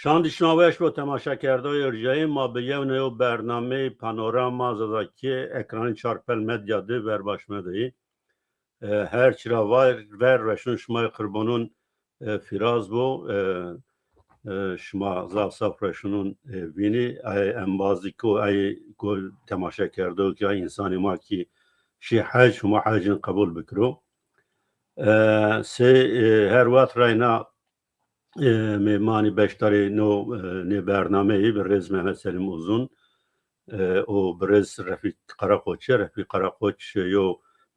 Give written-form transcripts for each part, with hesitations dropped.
چند شنوایش با تماشا کرده ارجایی ما به یه نیو برنامه پانوراما زازاکی اکران چارپل مدیا ده ور باشمدهی هر چرا ور رشون شما قربانون فراز بو شما زاصاف رشونون وینی ای انبازی کو ای گل تماشا کرده که انسانی ما کی شی حج شما حاجن قبول بکرو سه هر وقت راینا میمانی beştari ne برنامه‌ای به رز محمد سلیم uzun o برز رفیق قراقوچ یو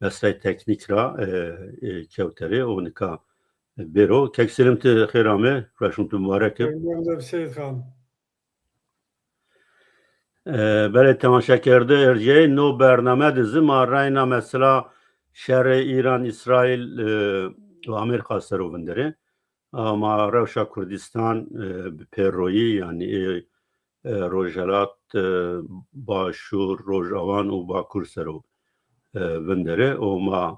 مسئله تکنیک را کهوتری و نکا برو که سلامت خیرامه رشون تو مبارکه بله تماشا کرده ارجای نو برنامه دزم راینا مثلا شهر ایران اسرائیل و امریکا سرو بندره ama Rewşa Kurdîstanî peroyî yani Rojhelat, Başur, Rojawan û Vakur sero vindere û ma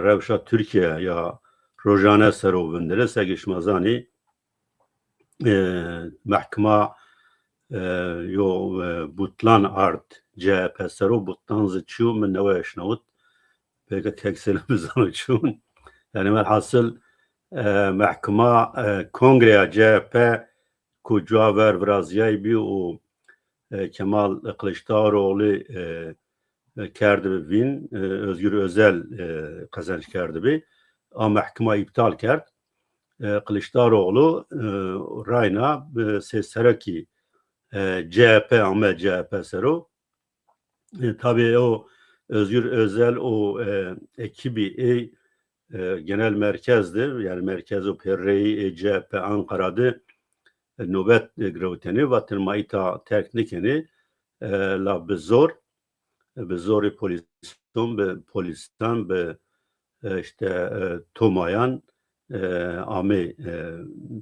Rewşa Türkiye ya Rojane sero vindere segişmazanî mehkema yo butlan art CHP sero butlan zıçû min newe şnawt peki tekselim zançûn yani velhasıl محکمه کنگره CHP کجاور ورازیای بی و کمال کلشداروğlu کرده بین özgür özel kazanç کرده بی ama محکمه iptal کرد کلشداروğlu rayna sessereki CHP ama CHP sero tabii o özgür özel o ekibi genel merkezdi yani merkezi perreyi CHP Ankara'da nöbet grevteni ve tırmayta teknikeni la bezor polisten be işte tomayan ame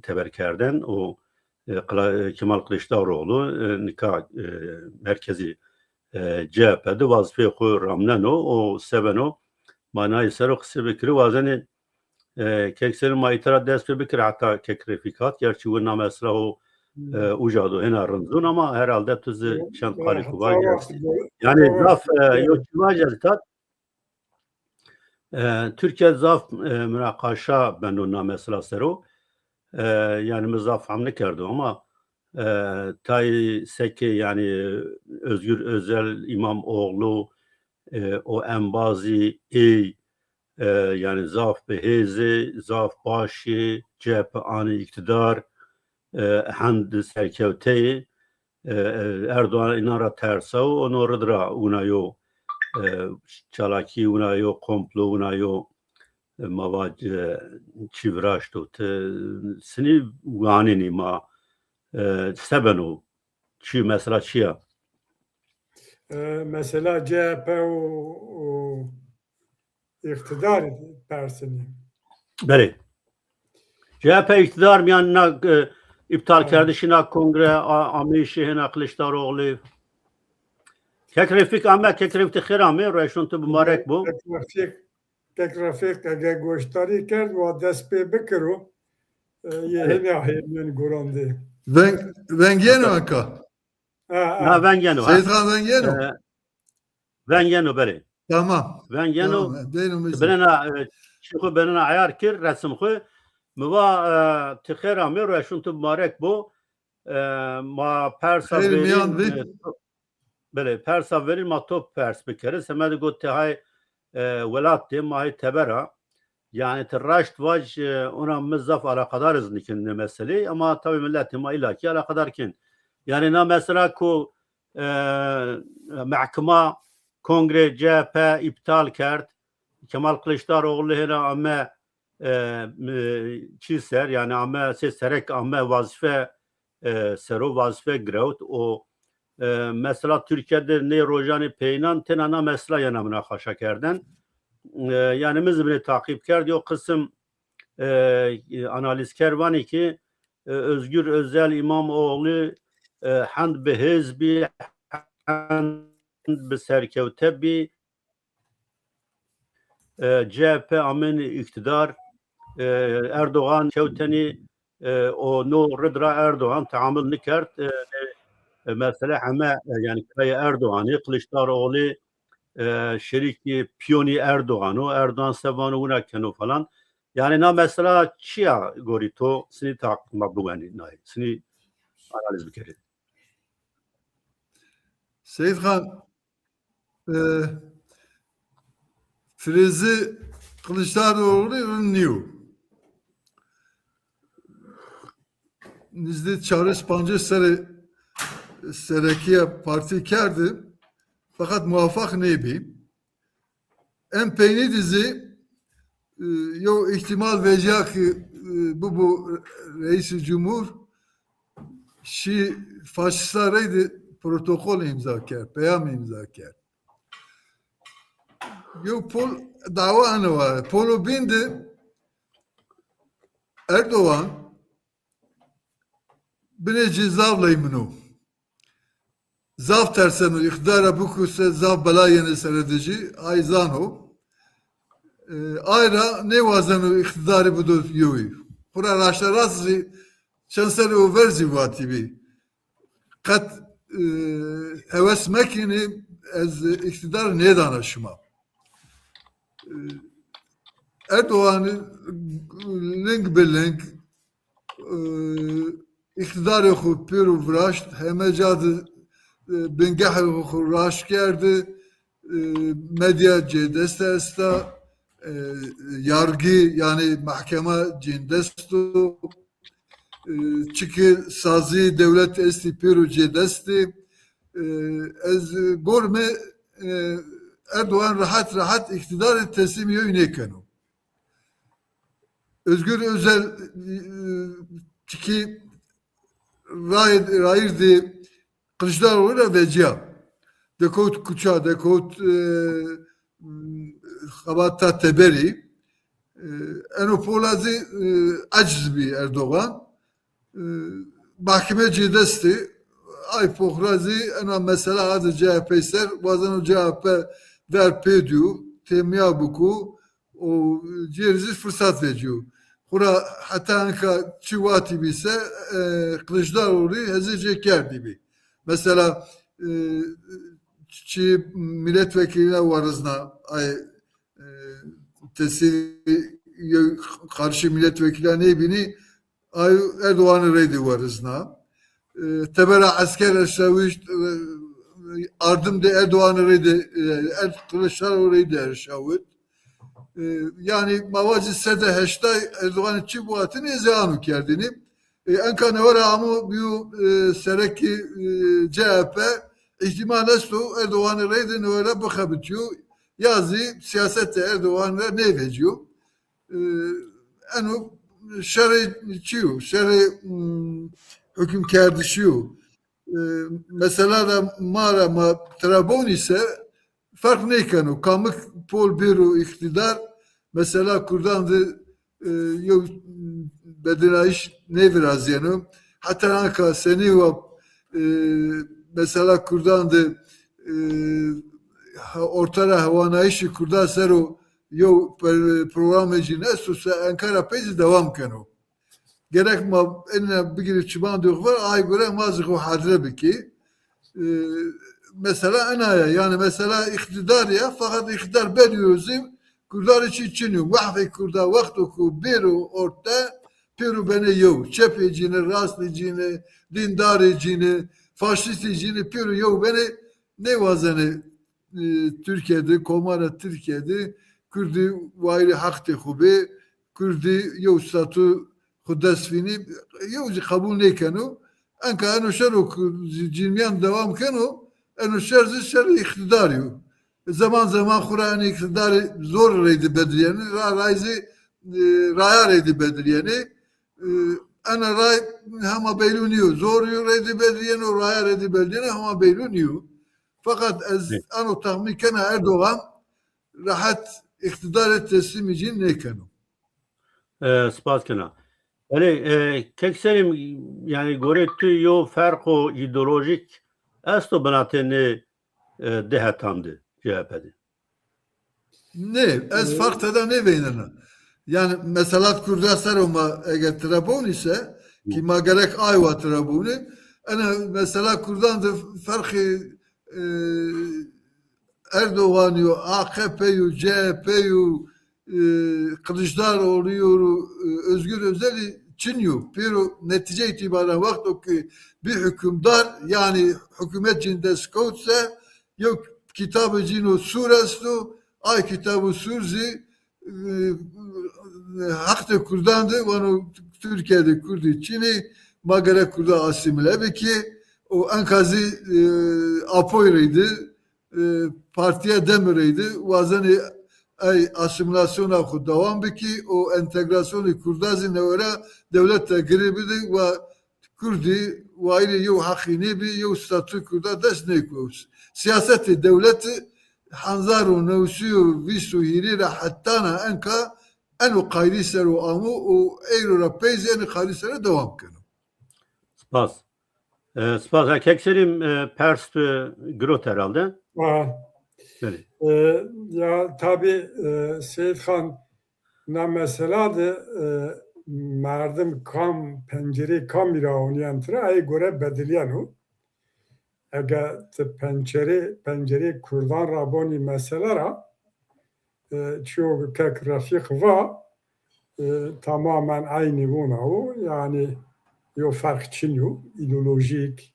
teberkerden o Kemal Kılıçdaroğlu nikah merkezi CHP'de vazife koyu ramneno o seveno manayı ser o kısa bekiri vazeni kekserin mayitara dest bekir hatta kekrefikat gerçi bu namesra o ujado hena rınzun ama herhalde tuzu şan kalikuva gerçi yani zaf yoçuma geltat Türkiye zaf münakaşa ben o namesra sero yani mızaf hamle kerdi ama tay seki yani Özgür Özel İmamoğlu o enbazi yani zaf behezi, zaf başı, CHP ani iktidar, hand serkevteyi, Erdoğan inara tersav, onu rıdra unayo çalaki unayo komplo unayo mavad çivraştu. Seni uanini ma sebeno çi mesela çiya. Mesela CHP o iktidar persini. Beri. CHP iktidar yani iptal kerdişina kongre amişihina Kılıçdaroğlu. Kekrefik ama kekrefik khirami reşuntu mübarek bu. Kekrefik eğer goştari kerd ve despe bekiro yehine ahiyyen gorandi. Vengeno aka. Ha vengeno. Seyit Khan vengeno. Vengeno beri. Tamam. Vengeno. Benena ayar kir resim xwe mıva tıkhirami reşuntu mübarek bu. Ma persa verin. Bele persa verin ma top pers bikere. Semedi got hay velat de mahi tebera. Yani terraşt vaj ona mızaf alakadarız nikin mesele ama tabii milleti ma ilaki alakadarkin. Yani na mesela ku mahkema kongre CHP iptal kert. Kemal Kılıçdaroğlu hena ama çizer yani ama serek ama vazife sero vazife grevt o mesela Türkiye'de ne rojani peynan tenana mesela yana münakaşa kerden yani mizbini takip kerdi o kısım analiz kervani ki Özgür Özel İmamoğlu hand be hizbi hand be serkevtebi CHP amen iktidar Erdoğan kevteni o no Rıdra Erdoğan tahammül nikert mesela ama yani Kaya Erdoğan'ı Kılıçdaroğlu şeriki piyoni Erdoğan'ı Erdoğan sevanı unakenu falan yani na mesela çiya gorito seni takma bu yani seni analiz bir kere. Seyit Han Frezi Kılıçdaroğlu ünlüyor. Nizde çağrış pancı serekiye parti kerdi. Fakat muvaffak nebi. En peyni dizi yo ihtimal verecek ki bu reis-i cumhur şi faşistlarıydı protokol imza ker, peyam imza ker. Yo pol dava anı var. Polo bindi Erdoğan bine cizavla imnu. Zav tersenu iktidara bu kuse zav belayeni seyredici ayzanu. Ayra ne vazenu iktidarı budu yoy. Kura raşta razı şansları o verzi vatibi. Kat heves mekini ez iktidar ne danışma. Erdoğan'ın link belink iktidarı xu piru vraşt hemecadı bengahı xu raş kerdi medya cedeste esta yargı yani mahkeme cindestu çünkü sazı devlet esti piru cedesti ez gorme Erdoğan rahat iktidarı teslim yönekenu. Özgür Özel ki rayirdi Kılıçdaroğlu'na veciya. Dekot kuça, dekot Xabata teberi enopolazı aciz bir Erdoğan mahkeme cidesti ay pohrazı ena mesela adı CHP ser vazan CHP ver pediyor temya buku o cerizi fırsat veriyor. Kura hatta anka çivati bise Kılıçdaroğlu hezece ker gibi. Mesela çi milletvekiline varızna ay karşı milletvekili ne bini ay Erdoğan'ı reydi varızna. Tebera asker eşaviş ardım de Erdoğan'ı reydi Kılıçdaroğlu reydi eşavit. Yani mavacı sede heştay Erdoğan'ı çi bu atı ne zeyanu kerdini. Enka ne var ama bu sereki CHP ihtimal estu Erdoğan'ı reydi ne öyle bakabitiyor. Yazı siyasette Erdoğan'la ne veriyor? Enu şer'i çiyor, şer'i hüküm kerdişiyor. Mesela da Marama Trabzon ise fark ne kanu? Kamık pol biru iktidar mesela Kurdan'dı bedelayiş ne biraz yani hatta anka seni o mesela Kurdan'dı ortara havanayışı Kurdan sero yo programı nesusa Ankara pezi devam kanu. Gerek ma enine bir giri çıban diyor var ay göre mazık o hadre biki. Mesela anaya yani mesela iktidar ya fakat iktidar beliyoruzim Kurdar için vahve kurda vaktu ku biru orta piru bene yo çepecini rastlıcını dindaricini faşisticini piru yo beni ne vazene Türkiye'de komara Türkiye'de Kürdi vayri haktı hube Kürdi yo statu hudasfini yo kabul ne kanu anka anu şeruk cilmiyan devam kanu anu şerzi şerri iktidar yo zaman zaman Kur'an iktidarı zor reydi Bedriye'ni raya reydi Bedriye'ni ana ray hama beyluniyor zor reydi Bedriye'ni o raya reydi Bedriye'ni hama beyluniyor fakat anu tahmin kena Erdoğan rahat iktidarı teslim için ne kanu Spas kena yani kekserim yani göretti yo farko ideolojik esto benateni dehatandı CHP'de. Ne? Ez farkta da ne beynine? yani mesela Kürda seroma eğer Trabzon ise ki ma gerek ayva Trabzon'u ana mesela Kürdan da farkı Erdoğan'ı, AKP'yi, CHP'yi, Kılıçdaroğlu'yu, Özgür Özel'i çiniyor. Pero netice itibaren vakti ki bir hükümdar yani hükümet cinde skoutse yok kitabı cino suresi ay kitabı surzi hakkı Kürdan'dı. Onu Türkiye'de Kürdi Çin'i magare Kürda asimile ve ki o enkazı apoyrıydı. Partiye demireydi. Vazeni asimilasyona xud devam biki o entegrasyonu Kurdazı ne öyle devlette giribidi ve Kürdi ve ayrı yev hakkini bir yev statü Kürda destekliyoruz. Siyaseti devleti hanzaru nevsiyu visu hirira hattana enka en o kayri seru amu o eyrora peyzi en kayri seru devam kenu. Spas. Spas. Kekserim Pers Grot herhalde. Evet. Ya tabii Seyit Han ne mesela de merdim kam pencere kamera oynayantıra ay göre bediliyanu. Eğer pencere Kurdan Raboni meselera çok kek rafik var tamamen aynı buna o yani yok fark çiniyor ideolojik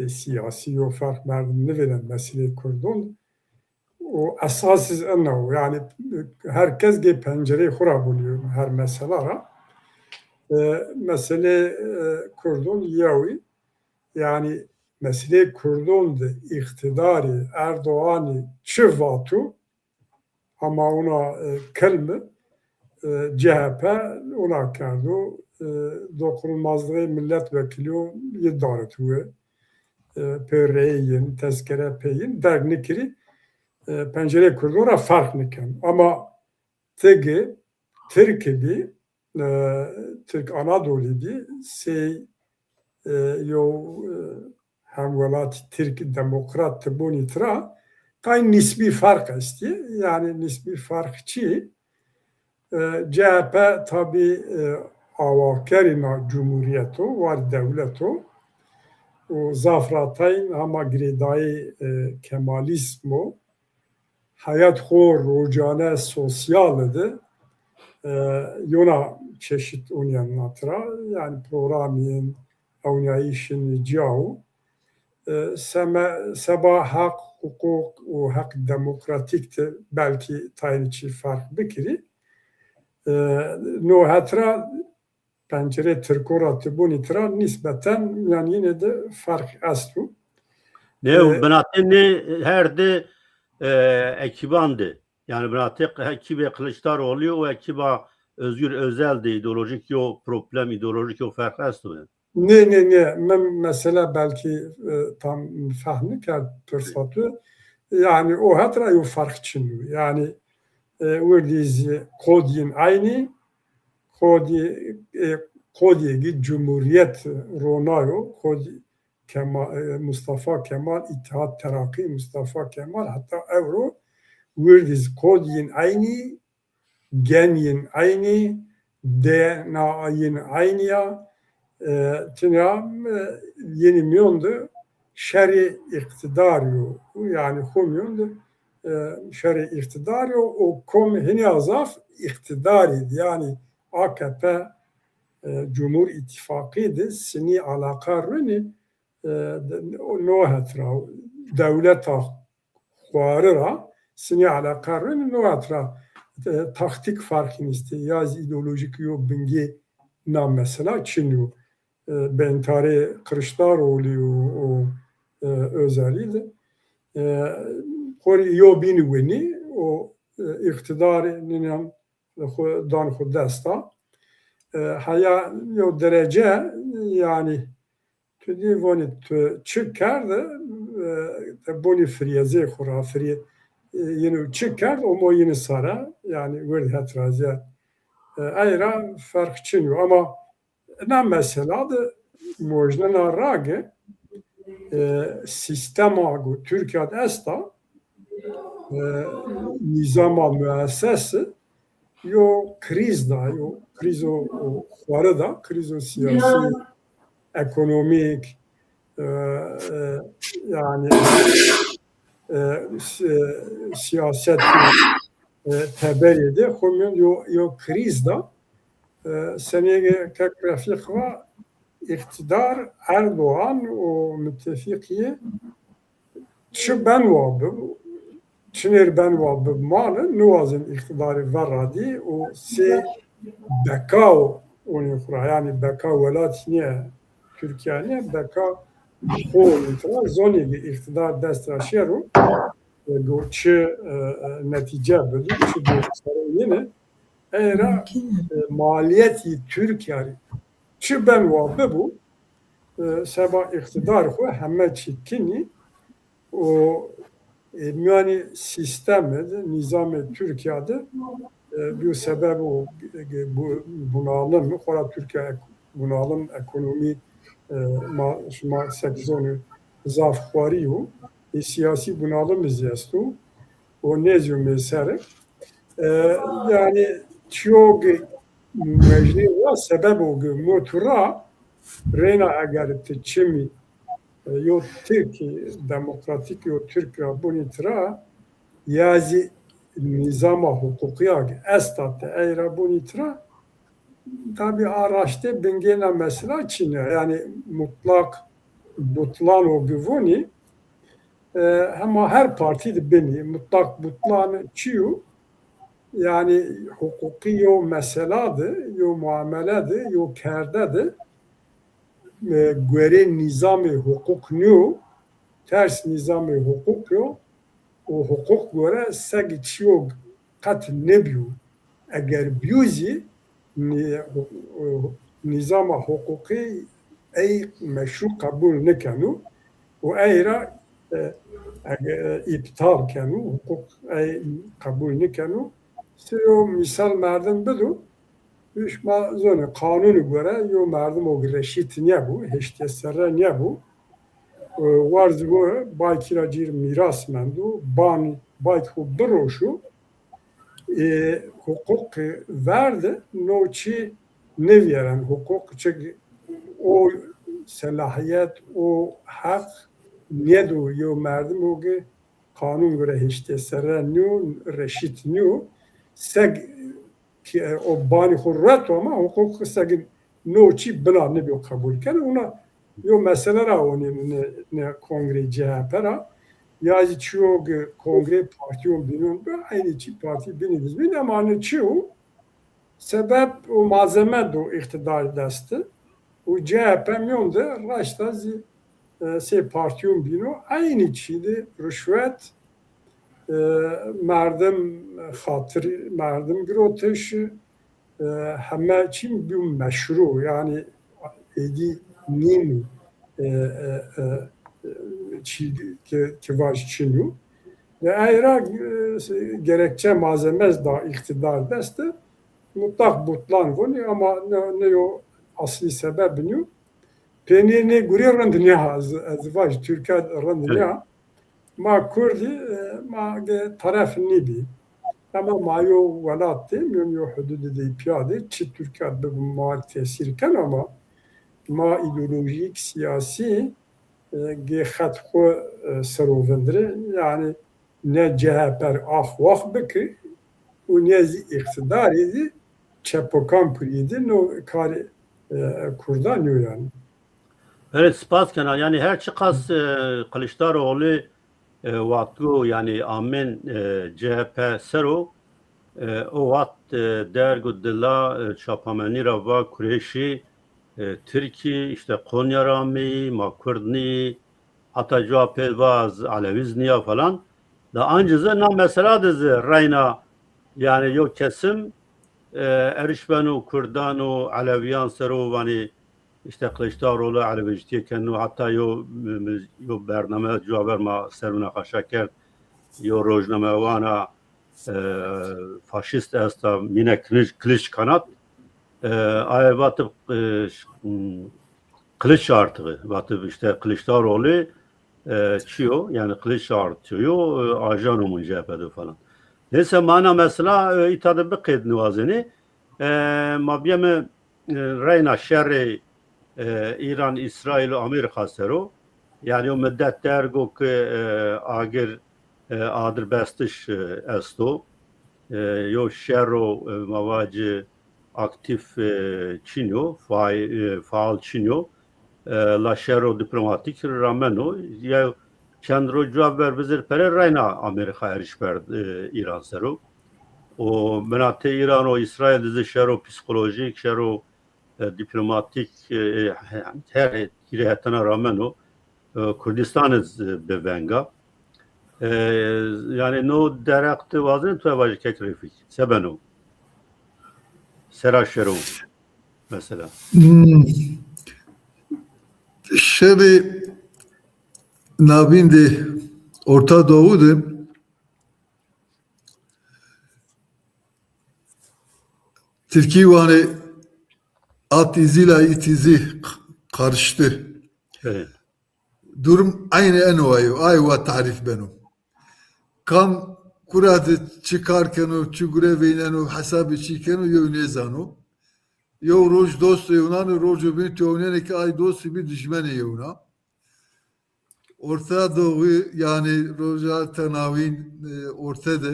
siyasi yok fark merdim ne veren mesele Kurdun o esasız ennehu yani herkes gibi pencereyi hura buluyor her meselera mesele Kurdun yavi yani mesele Kurdun da iktidarı Erdoğan'ı çıvatu ama ona kelme CHP ona kardı dokunulmazlığı milletvekili yeddaretuye peyreyin tezkere peyin dernekiri pencere Kurdun'a fark niken ama tegi Türkiye'de Türk Anadolu bir yo hemvelat Türk demokrat buni tra kay nisbi fark isti yani nisbi fark çi CHP tabi avakerina cumhuriyeto var devleto o zafratayın ama gridayı kemalizmo hayat xor rojane sosyalıdı yona çeşit oynayanlara yani programın oynayışını ciao sabah hak hukuk o hak demokratikti belki tayinçi fark bikiri no hatra pencere Türkoratı bu nitra nispeten yani yine de fark astu. Ne benatin ne her de ekibandı. Yani benatin ekibe Kılıçdaroğlu o ekiba Özgür Özel'di ideolojik yo problem ideolojik yo fark astu. Ne ben mesela belki tam fahmi kar fırsatı yani o hatra yo fark çiniyor. Yani verdiğiniz kodin aynı kodi Cumhuriyet Ronayo kodi Mustafa Kemal İttihat Terakki Mustafa Kemal hatta Euro verdiğiniz kodin aynı genin aynı DNA'nın aynı ya yeni miyondu şer'i iktidaryo yani komyondu şer'i iktidaryo o kom hini azaf iktidarıydı yani AKP Cumhur İttifakı'ydı sini alakarını nohatra devleta xuarıra sini alakarını nohatra taktik farkını işte yaz ideolojik yok bingi nam mesela Çin'u bentare Kılıçdaroğlu o özelliği yo binuveni o iktidarının dan xudesta haya yo derece yani tüdi voni çıkardı boni friyeze xurafri yine çıkardı o mo yine sara yani verdi hatraziya ayra fark çiniyor ama ne mesela da mojna rage sistema Türkiye'de esta nizama müessesi yo kriz da, yo krizo xwara da, krizo siyasi, ekonomik, yani siyaset tebeyede xomyon yo kriz da seneye kek refikva iktidar Erdoğan o müttefikiye çı ben vabı çınır ben vabı malı nuvazın iktidarı veradi o se bekao onu kura yani beka velat niye Türkiye'ne beka o zoni iktidar destraşero çı netice bölü çı yine era maliyeti Türkiye çı ben vabı bu seba iktidar xwe heme çitkini o yani sistemde nizam Türkiye'de bir sebep o bunalım xora Türkiye bunalım ekonomi şuma sekzonu zafxwari o siyasi bunalım izlestu o nezyo mesele yani çok mecli var sebep o motora Reyna eğer çimi yo Türkiye demokratik yo Türkiye bunitra yazi nizama hukukiya estate eğer bunitra tabi araçta bingena mesela Çin'e yani mutlak butlan o güveni ama her parti de beni mutlak butlan çiyu yani hukuki yo meseladı yo muameledı yo kerdedı göre nizam-ı hukuk nu ters nizam-ı hukuk yo o hukuk göre segi çiyo kat nebiyo eğer biyuzi nizam-ı hukuki ey meşru kabul nekenu o eyra iptal kenu hukuk ey kabul nekenu siyo misal merden bedu ma zone kanunu göre yo merdum o reşit niye bu heşte serre niye bu vardı bu baykiracir miras mendu ban bayku broşu hukuk verdi noçi ne veren hukuk çünkü o selahiyet o hak niye du yo merdum o kanun göre heşte serre niye reşit niye seg ki o bani hurret ama hukuk sagin noçi bina ne bir kabul kan ona yo mesela onu ne kongre CHP'ra yazı çok kongre partiyon binun aynı çi parti biniz bin ama ne çiu sebep o malzeme do iktidar destı o CHP miyonda raştazi se partiyon binu aynı çiydi rüşvet merdem hatır merdem groteş heme çim bir meşru yani edi nim ki var çinu ve ayrı gerekçe malzemez da iktidar deste mutlak butlan bunu ama ne o asli sebep ne penini görüyor randnya azvaj Türkiye randnya ma Kurdi ma taraf nibi ama ma yo velatte yo hududu de piyade çi Türkiye'de bu mal tesir kan ama ma ideolojik siyasi gehat ko serovendire yani ne CHP ahvah beki o ne iktidar idi çepokan priydi no kari kurdan yani. Evet, spas kenar yani her çıkas Kılıçdaroğlu Vakur yani amen CHP sero o vat dergudla çapameni rava Kureşi Türkiye işte Konya Rami Makurdni hatta cevap elvaz Alevizniya falan da ancıza na mesela dizi Reyna yani yok kesim erişbenu Kurdanu Aleviyan sero yani işte Kılıçdaroğlu Alevizniya kenu hatta yo bername cevap ma seruna kaşaker yo rojname wana faşist esta mine kılıç kanat ay batıp kılıç artığı batıp işte Kılıçdaroğlu çiyor yani kılıç artıyor ajan olunca CHP'de falan. Neyse mana mesela itadı bir kıydı nivazini. Ma biyeme reyna şerri İran, İsrail ve Amerika sero. Yani o müddet dergo ki agir adır bestiş esto. Yo şerro mavacı aktif çinyo, faal çinyo. La şerro diplomatik rameno. Ya çendro cevap ver bizir pere reyna Amerika erişber İran sero. O menate İran o İsrail dizi şerro psikolojik, şerro diplomatik her cihetine rağmen o Kürdistan'ı bevenga. Yani no derekti vazın tuvavaj kekrefik. Sebeno. Seraşero mesela. Şeri nabindi Orta Doğu'du. Türkiye hani at iziyle it izi karıştı. Evet. Durum aynı en o ayva tarif benim. Kam kuradı çıkarken o çugureveylen o hesabı çiken o yönezan o. Yo roj dostu yunan roju bir tövnen ki ay dostu bir düşmanı yuna. Orta Doğu yani roja tanavin ortada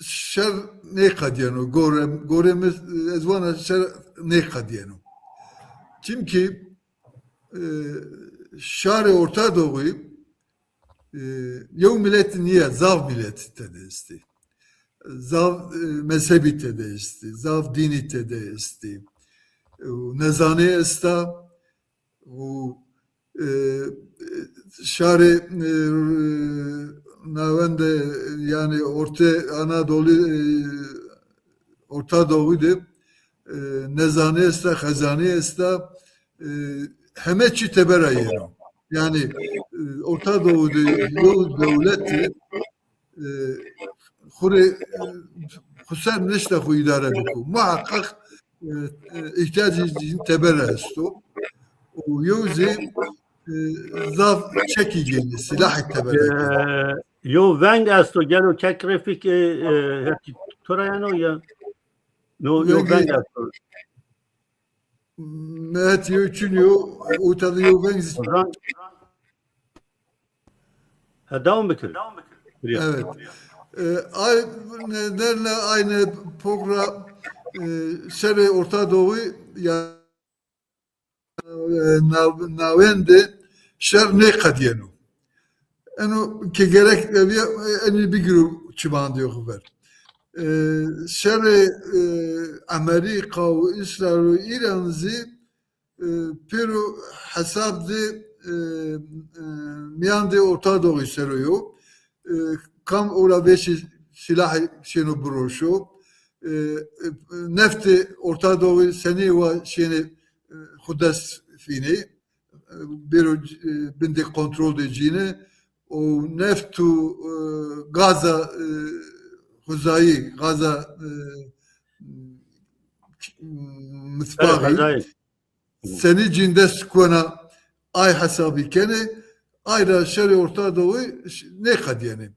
şer ne kadiyano goremiz ezvana şer ne kadiyano. Çünkü şare Orta Doğu'yu millet niye zav millet tedesti. Zav mezhebi tedesti. Zav dini tedesti. Nezane esta şare navende yani Orta Doğu'da nezane esta, hazane esta hemeçi tebera yeno. Yani Orta Doğu'da yol devleti Husar neşte ku idare biku. Muhakkak ihtiyacı tebera esto. O yüzü zaf çekicini, silah tebera. Yo veng esto gelo kekrefik torayano ya. No yo veng esto. Mehet yöçünüyor, ortada yövengiz. Devam bekir. Evet. Nedenle aynı program Şerri Orta Doğu ya navende şer ne kadiyenu. Enu ki gerek eni bir grup çıban diyor haber. Şerri Amerika ve İsrail ve İran'ı Peru hesabdı miyande Orta Doğu seriyor. Kam ora beşi silah şenu broşu. Nefti Orta Doğu seni ve şeni Hudas fini. Beru binde kontrol edeceğini. O neftu Gaza Huzayı Gaza mutfağı seni cinde skona ay hesabı kene ayra şerri Orta Doğu ne kadiyeni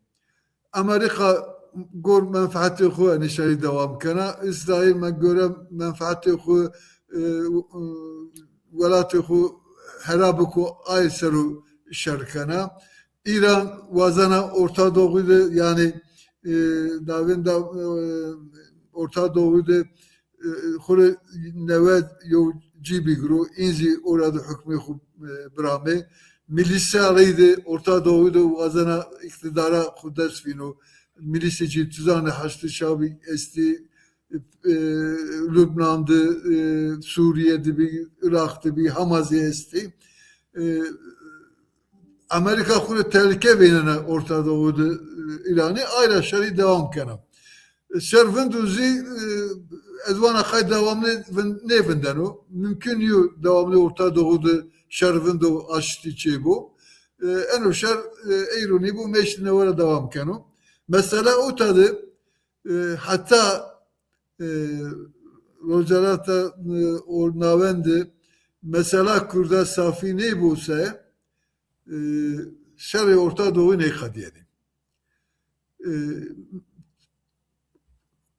Amerika gor menfaati xu nişari devam kana İsrail men göre menfaati xu velatı xu herabı xu ay seru şerkana İran vazana Orta Doğu'da yani davinde Orta Doğu'da xure nevet yo cibigro inzi orada hükmü brame milisi araydı Orta Doğu'da vazana iktidara kudes fino milisici tuzanı Haçlı Şabi esti Lübnan'da Suriye'de bir Irak'ta bir Hamas'ı esti Amerika xure tehlike beynine Orta Doğu'da İran'ı ayrı şerri devam kana. Şervin duzi ezvana kay devamlı ne vindeno mümkün yu devamlı Orta Doğu'da şervin do açtı çi bu. En o şer eyruni bu meşrine vara devam kano. Mesela o tadı hatta Rojalata o navendi mesela Kurda safi ne bulsa şerri Orta Doğu ne kadiyeni.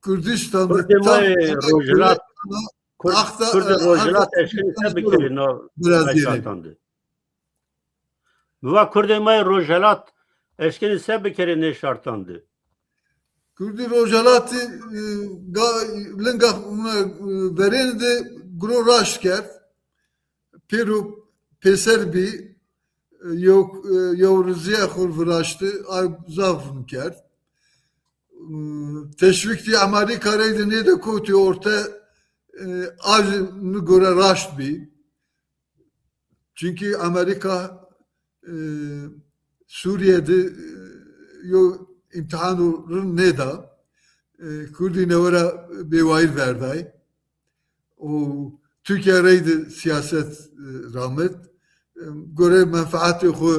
Kürdistan'da Kurdî tam mayê Rojhelat akta Kurdî Rojhelat eşkî se bikirî biraz diyelim. şartandı. Ve Kurdî mayê Rojhelat eşkî se bikirî ne şartandı. Kürdi Rojalat'ı linga verende gro raşker Peru peserbi yok Rıziya kurvuraştı ay zafın kert. Teşvikti Amerika reydi ne de koti orta azını göre raşt bi. Çünkü Amerika Suriye'de yok imtihanın ne da Kürdi nevara bevayir verday. O Türkiye reydi siyaset rahmet. Göre menfaati xo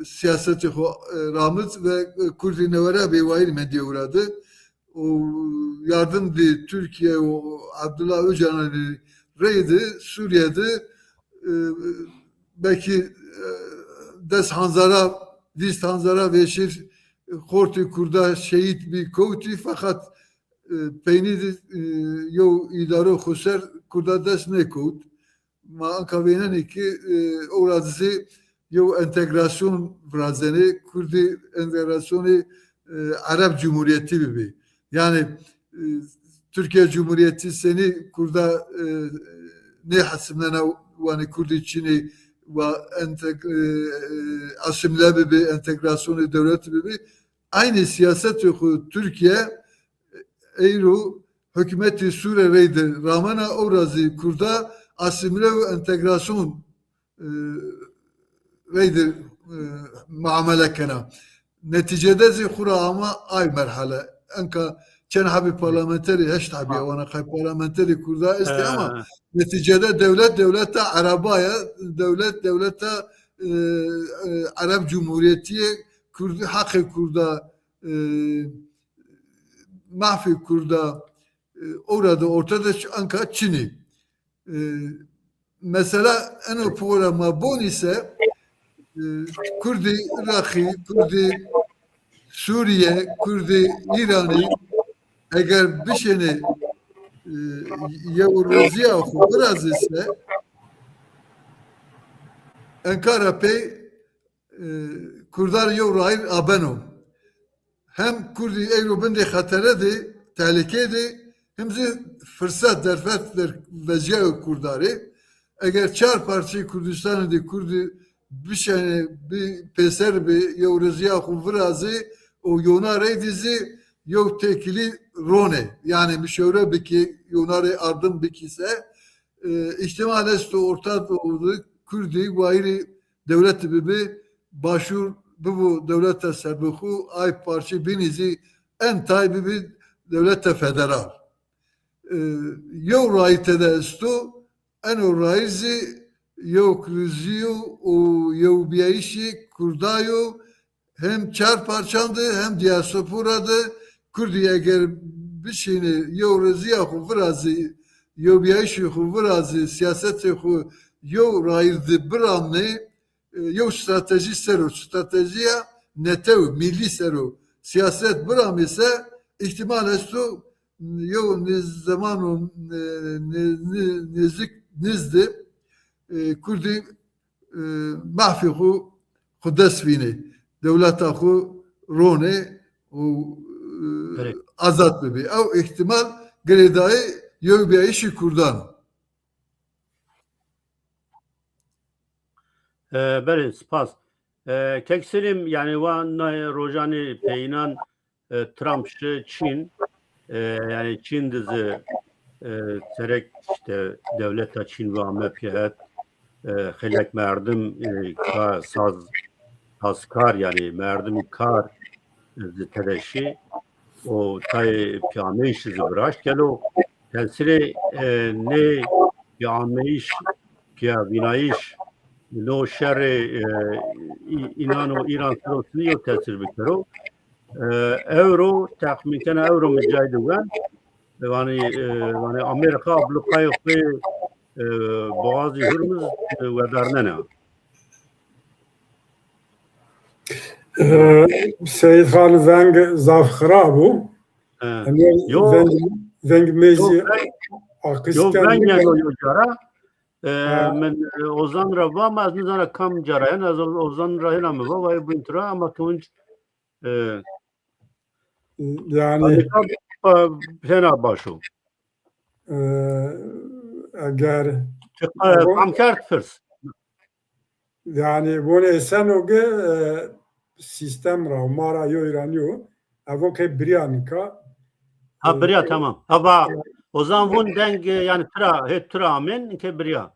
siyaseti xo rahmet ve Kürdi nevara bevayir medya uğradı. O yardım di Türkiye o Abdullah Öcalan'ı reydi Suriye'de belki des Hanzara Dist Hanzara veşir Korti Kurda şehit bir koti fakat peynir yo idare xuser Kurda des ne kot ma anka venen ki oradisi yo entegrasyon vrazeni Kurdi entegrasyonu Arap Cumhuriyeti gibi yani Türkiye Cumhuriyeti seni Kurda ne hasımlana yani Kurdi Çin'i ve asimle bir entegrasyonu devleti gibi aynı siyaset yok. Türkiye Eyru hükümeti Suriye'de ramana orazi kurda asimle ve entegrasyon reydir muamele kena. Neticede zikura ama ay merhale. Enka çen habi parlamenteri heşt habi wana kay parlamenteri kurda isti ama neticede devlete Arabaya devlete Arap Cumhuriyeti'ye Kurdi hakkı kurda mahfi kurda orada ortada anka Çin'i mesela en o programa bon ise Kurdi Irak'ı Kurdi Suriye Kurdi İran'ı eğer bir şeyini Yevroziya biraz ise Ankara pey Kurdar Yevrayir abeno hem Kurdi Evrobinde haterede tehlikede hem de fırsat derfet der veciye Kurdarı eğer çar parça Kurdistan'da Kurdi bir şey bir peser bir Yevroziya biraz o yonare dizi yok tekili rone yani müşavre biki yonare ardım bikise ihtimal esto orta doğuda Kürdi gayri devlet gibi Başur bu devlete serbuhu ay parça binizi en taybi bir devlete federal. Yo raite de esto en o raizi yo kriziyo o yo biyayişi kurdayo hem çar parçandı hem diasporadı Kürdi eğer bir şeyini yo reziya xu virazi yo biyayişi xu virazi siyaseti xu yo rairdi biramne yo strateji sero stratejiya netev milli sero siyaset biram ise ihtimal estu yo zamanu nizdi Kürdi mahfi xu desvini devleta xu rone azat bebi ev ihtimal gredayı yo biyayişi kurdan. Beri spas. Keksilim yani van rojani peynan Trump'şı Çin yani Çin dizi serek işte devleta Çin ve Amerika xelek merdim sazkar yani merdim kar tereşi o tay piyameyiş zıbraş gelo tensiri ne piyameyiş piya vinayiş lo şerri inano İran sırasını yok tesir bikero euro tahmiken euro mücadele yani Amerika blokayı boğazı hırmız ve dernene. Seyit Xan veng zavxira bu. Yo, Veng mezi yo akisken ben nike. yo jara. من اوزان را با ما از نظر کم جراین از اوزان را هنم با و بینترا ama tunç Yani hena başu. eğer Kam kert fırs. yani bunu esen oge sistem ra mara yo İranyo avon ke brianika Ha biriya tamam. Ama o zaman bun deng yani tıra amin ke biriya.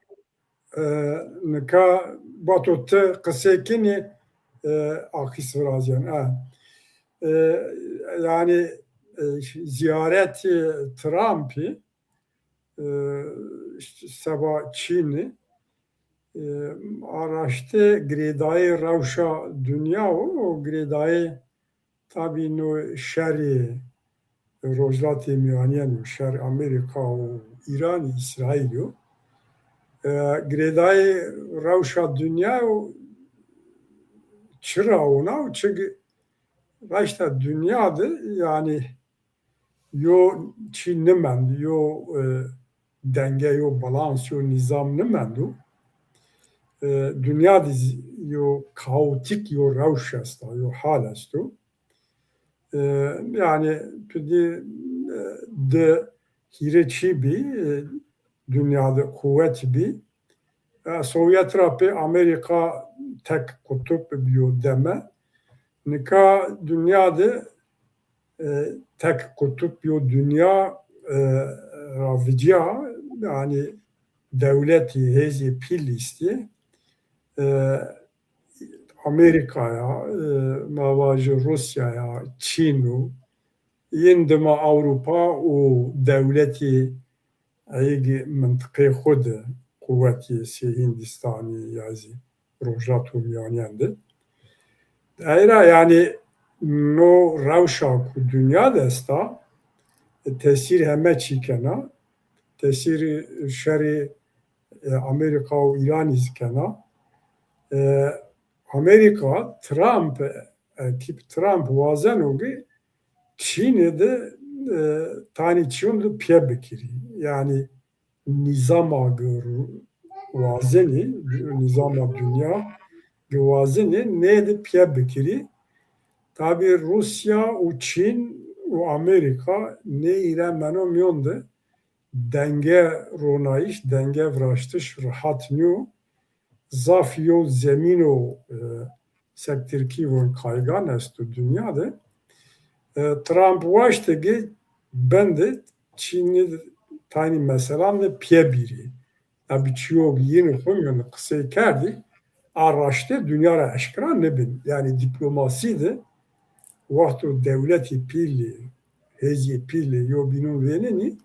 nika bato te kısekini akis vrazyan. Yani ziyaret Trump'ı işte sabah Çin'i araştı gredayı Rewşa dünya o gredayı tabi no şerri Rojhelat miyaniyen şer Amerika o İran İsrail o gredayı Rewşa dünya o çıra ona çünkü başta dünyada yani yo Çin nemen yo denge yo balans yo nizam nemen do dünya yo kaotik yo rewş est yo hal est yani pedi de hireçi bi dünyada kuvvet bi Sovyet rapı Amerika tek kutup biyo deme nika dünyada tek kutup yo dünya ravicia yani devleti hezi pilisti Amerika'ya, mavajı Rusya'ya, Çin'u, yindima Avrupa o devleti aygi mıntıkayı xudu kuvveti Hindistan'ı yazı Rojhelat Umyaniyendi. Ayra yani no Rewşa ku dünya desta tesir heme çikena tesir şeri Amerika u İran izkena Amerika Trump ekip Trump wazen ogi Çin'e de tani çiyon da piye bekiri yani nizama gör wazeni nizama dünya wazeni ne de piye bekiri tabi Rusya u Çin u Amerika ne İran menom yondu denge ronayış denge vraştış rahat nyu zaf yo zemin o sektirki von kaygan est dünyada Trump vaştegi ben de Çin'i tani mesela de piye biri abi çiyo yeni koyuyor kısa kerdi araştı dünyara aşkına ne bin yani diplomasi de vaktu devleti pili hezi pili yo binun veneni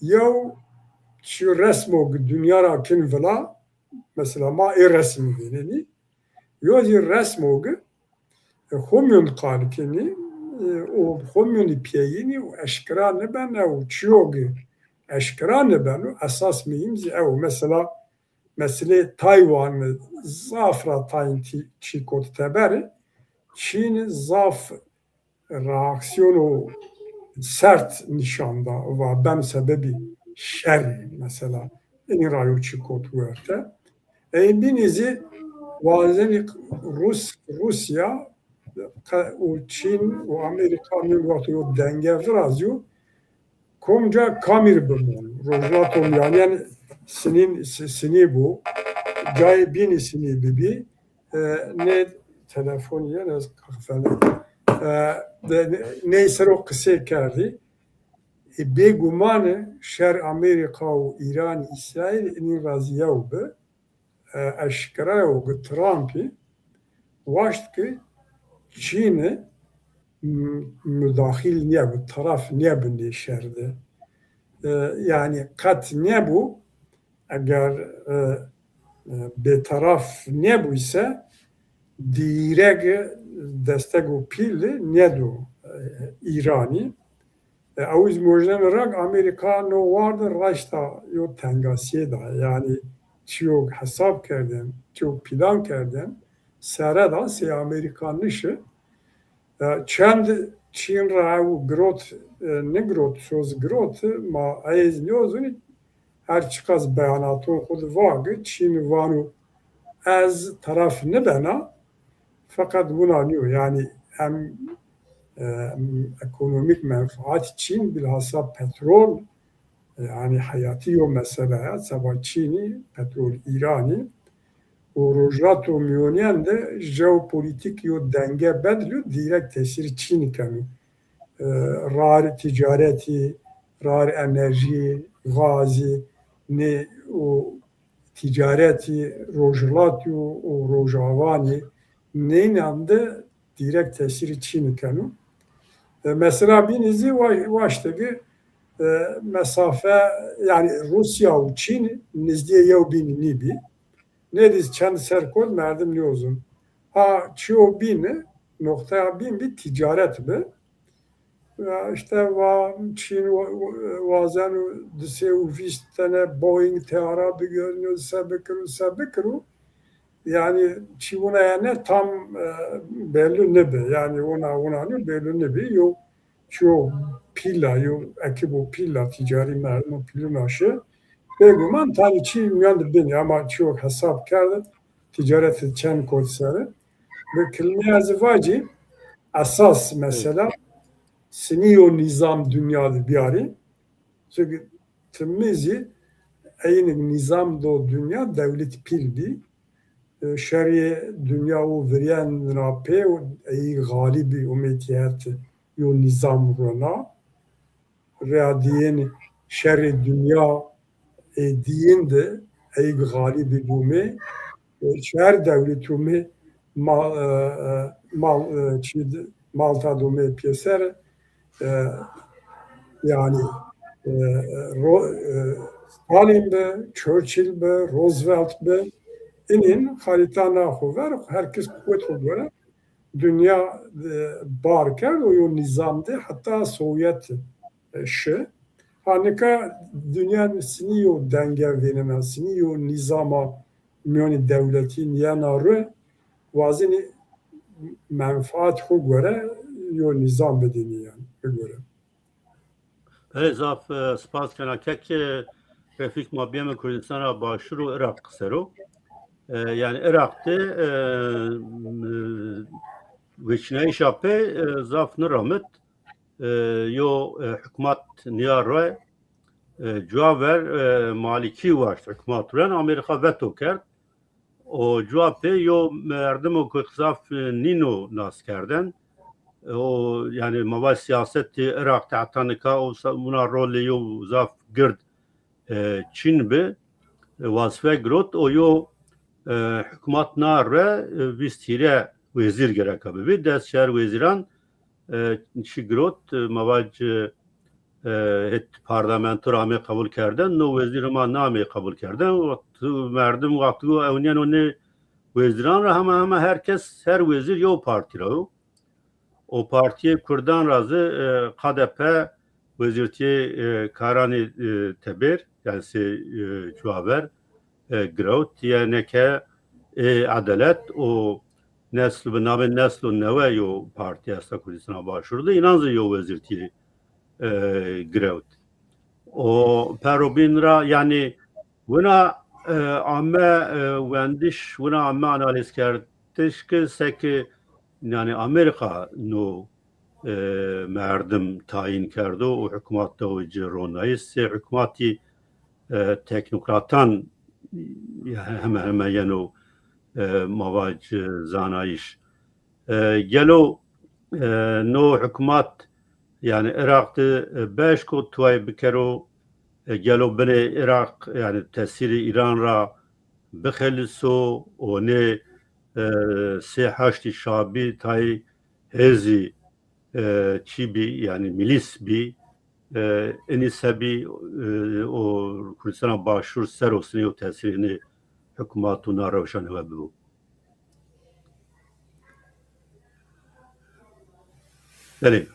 yo şu resmog dünyara kin vela mesela ma resmi veneni yo resmog homyon kalkini o homyoni piyini o aşkara ne ben o çiyogi aşkara ne ben esas miyim o mesela Tayvan zafra tayinti çikot teberi Çin zaf reaksiyonu sert nişanda ve ben sebebi şer mesela en rayo çikot verte binizi bazen Rusya o Çin o Amerika'nın vakti o denge razıyor komca kamir bölümü Rojhelat yani sini bu cay bini sini bibi ne telefon yani kahvede neyse o kısa kerdi begumanı şer Amerika o İran İsrail en razıya oldu aşkara o Trump'ı vaştki Çin'i müdahil niye bu taraf niye bu şerde yani kat ne bu eğer bir taraf ne bu ise direkt destek o pili ne do İrani Aviz mojden rak Amerika no vardı raşta yo tengasiye da yani çok hesap kerden çok plan kerden sereda si Amerikanlışı çend Çin ravu grot ne grot söz grot ma ez nozuni her çıkaz beyanatı kudu vagı Çin vanu az taraf ne bana fakat buna diyor yani hem ekonomik menfaat Çin bilhassa petrol yani hayati o mesela sabah Çin'i petrol İran'ı o Rojhelat o Myonian de jeopolitik yo denge bedliyor direkt tesiri Çin kanı rar ticareti rar enerji gazi ne o ticareti Rojhelat o Rojawan'ı neyin anda direkt tesiri Çin kanı mesela binizi baştaki mesafe yani Rusya ve Çin nizdiye yev bin nibi ne diz çend serkol merdim ne uzun ha çiyo bin noktaya bin bir ticaret mi işte Çin bazen dise u tane Boeing teara bir görünüyor sebekru yani çivuna yani tam belli ne be yani ona ne belli ne be yok çoğu pilla yok ekibo pilla ticari merdiven pilin aşı beguman tane Çin yandı beni ama çok hesap kerdi ticareti çen kodsarı ve kelime azvacı asas mesela siniyo nizam dünyada bir arı çünkü temizi aynı nizam do dünya devlet pildi şer'i dünya o veren rape o iyi galibi umetiyet yo nizam rona readiyen şer'i dünya diyen de iyi galibi bume şer devletumi Malta dume piyeser yani Stalin be, Churchill be, Roosevelt be inin haritana hover herkes kuvvet göre dünya barker o nizamda hatta Sovyet şey hanika dünyanın siniyo denge verine siniyo nizama müni devletin yanarı vazini menfaat göre yo nizam bedeni yani göre. Evet, zaf spas kenakek Refik Mabiyem Kürdistan'a Başur ve Irak sero. Yani Irak'ta Vişnei şape zaf nıramit yo hükümet niyarı cevabver maliki var hükümetren Amerika veto kerd o cevapte yo merdim o kızaf nino nas kerden o yani mava siyaseti Irak tahtanika o buna rolü yo zaf gird Çin be vasfe grot o yo hükümet nare vistire vezir gerek abi bir ders şehir veziran şigrot mavac het parlamento rame kabul kerden no vezir ma name kabul kerden merdim vakti evniyen onu veziran ra ama herkes her vezir yo parti ra o partiye Kurdan razı KDP vezirtiye Karani Teber yani Cuhaver growth yani ke adalet o nesl ve name nesl neve yo parti asta Kürdistan'a başvurdu inanzı yo vezirtiye growth o perobinra yani buna ama vendiş buna ama analiz kertiş ki seki yani Amerika no merdim tayin kerdi o hükümette o cironayız hükümeti teknokratan hemen yani mavac zanayiş gelo no hükümet yani Irak'ta 5 kutuvay bikero gelo bine Irak yani tesiri İran ra bixeliso o ne sehaşti şabi tay hezi çibi yani milis bi enisebi o Kürdistan'a Başur serosunu o tesirini hükümetuna Rewşa ve bu. Benim.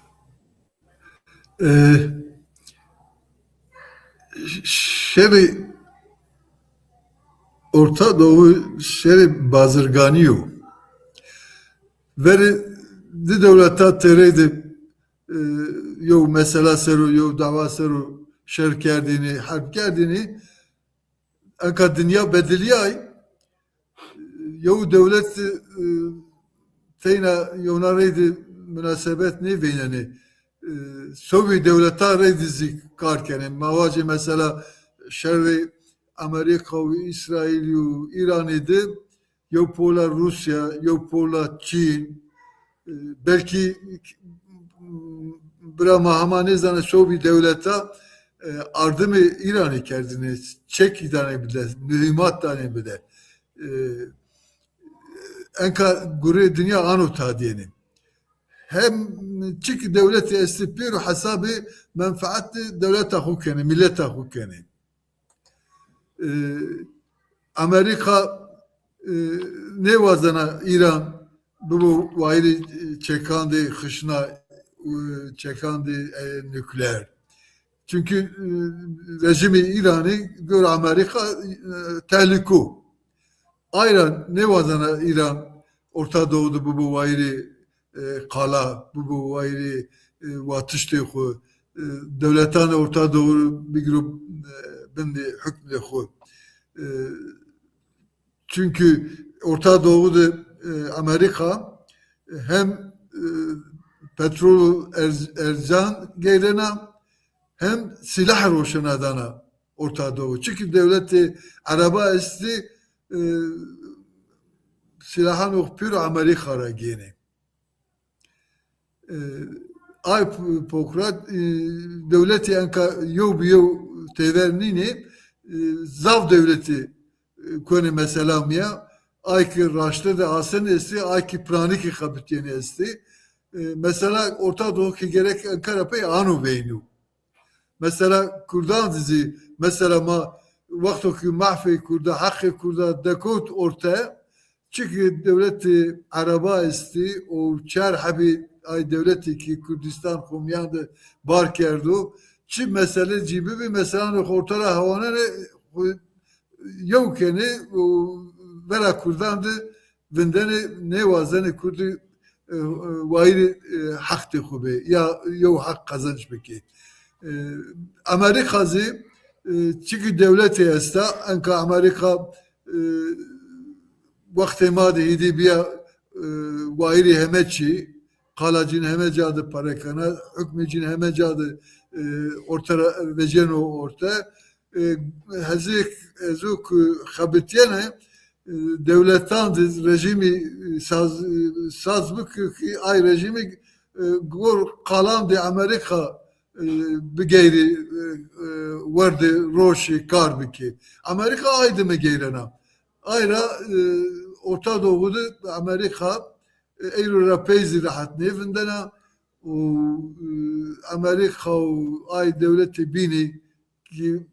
Şeri Orta Doğu şeri bazırganıyor. veri di devleta tereydi yo mesela seru yo dava seru şer kerdini harp kerdini enka dünya bediliyay yo devlet teyna yonareydi münasebet ne beyneni Sovyet devleta reydizik karkene mavacı mesela şerri Amerika ve İsrail ve İran idi yo pola Rusya yo pola Çin belki Brahma hamane zane Sovyet devleta ardımı İran'ı kerdine çek idane bile mühimmat tane bile enka gure dünya anu tadiyeni hem çik devleti estipir hesabı menfaati devlet hukukeni millet hukukeni Amerika ne vazana İran bu vayri çekandi kışına çekandi nükleer çünkü rejimi İran'ı gör Amerika tehliku ayran ne vazana İran Orta Doğu'da bu vayri kala bu vayri vatıştı ku devletan Orta Doğu bir grup bindi hükmü ku çünkü Orta Doğu'da Amerika hem petrol erzan geyrena hem silah roşanadana Orta Doğu. Çünkü devleti araba esti silahın okpür Amerika'ya gene. Ay pokrat devleti enka yo biyo tevernini zav devleti kone mesela miya ay ki raştı da asen esti ay ki prani ki kabitiyeni esti mesela Orta Doğu ki gerek Ankara pey anu beynu mesela Kurdan dizi mesela ma vakto ki mahfi Kurda hakkı Kurda dekot ortaya çünkü devleti araba esti o çar habi ay devleti ki Kürdistan kumyandı bar kerdu çi mesele cibi bir mesela ortara havana yok yani vera Kurdandı vendene ne vazene Kurdu vayri haktı hube ya yo hak kazanç beki Amerika'zı çünkü devleti esta enka Amerika vakti madeydi bir vayri hemeçi kalacın hemecadı parekana hükmecin hemecadı ortara veceno orta hezik ezuk habitiyene devletten rejimi sazbık ki ay rejimi gor kalan de Amerika bigeyri vardı roşi karbiki Amerika aydı mı geyrena ayra Orta Doğu'da Amerika Eylül Peyzi rahat nevindena Amerika ay devleti bini ki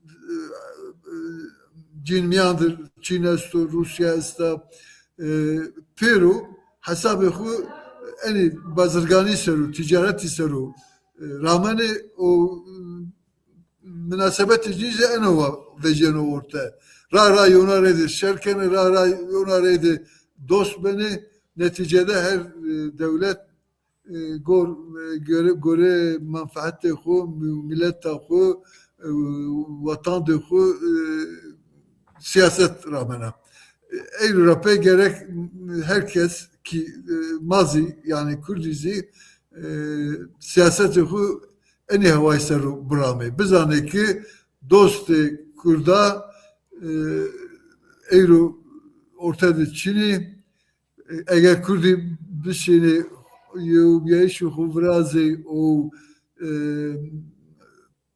Cinmiyandır Çin esto Rusya esta Peru hesabı ku eni bazırgani seru ticareti seru ramani o münasebeti cize enova veceno orta ra yonaredi şerkeni ra yonaredi dost beni neticede her devlet göre menfaati ku millet ku vatan ku siyaset rağmen Avrupa'ya gerek herkes ki mazi yani Kürdizi siyaseti ku en iyi havayı seru brame. Biz anne ki dost Kürda Euro ortada Çin'i eğer Kürdi bir şeyini yaşu huvrazi o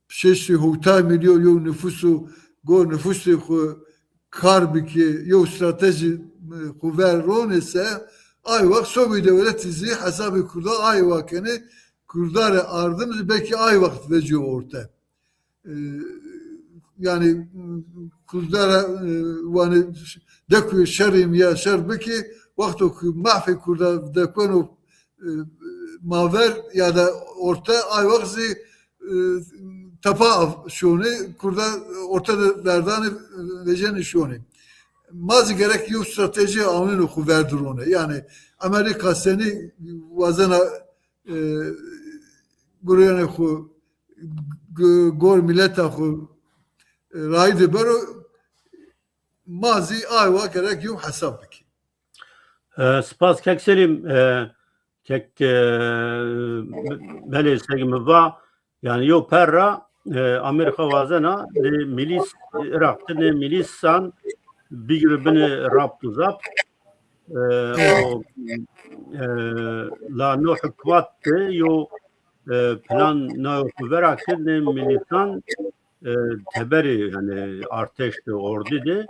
şeşti hutay milyon yo nüfusu go nüfusu kar biki yo strateji kuver ron ise ay vak Sovyet devletizi hesabı kurda ay vakeni kurdare ardımız belki ay vakit veciyor orta yani kurdara yani dekü şerim ya şerbeki vakti oku mahfi kurda dekonu maver ya da orta ay vakti tapa şunu kurda ortada derdane veceni şunu mazı gerek yok strateji anını ku verdurone. Yani Amerika seni vazana guruyane ku gor milleta ku raydı bero mazi ayva gerek yok hesap biki. Spas kek selim kek beli segimi va yani yo perra Amerika vazana milis Irak'ta ne milisan bir grubunu raptı zap o la no hükümetti yo plan no verakı ne milisan teberi yani arteşti orduydu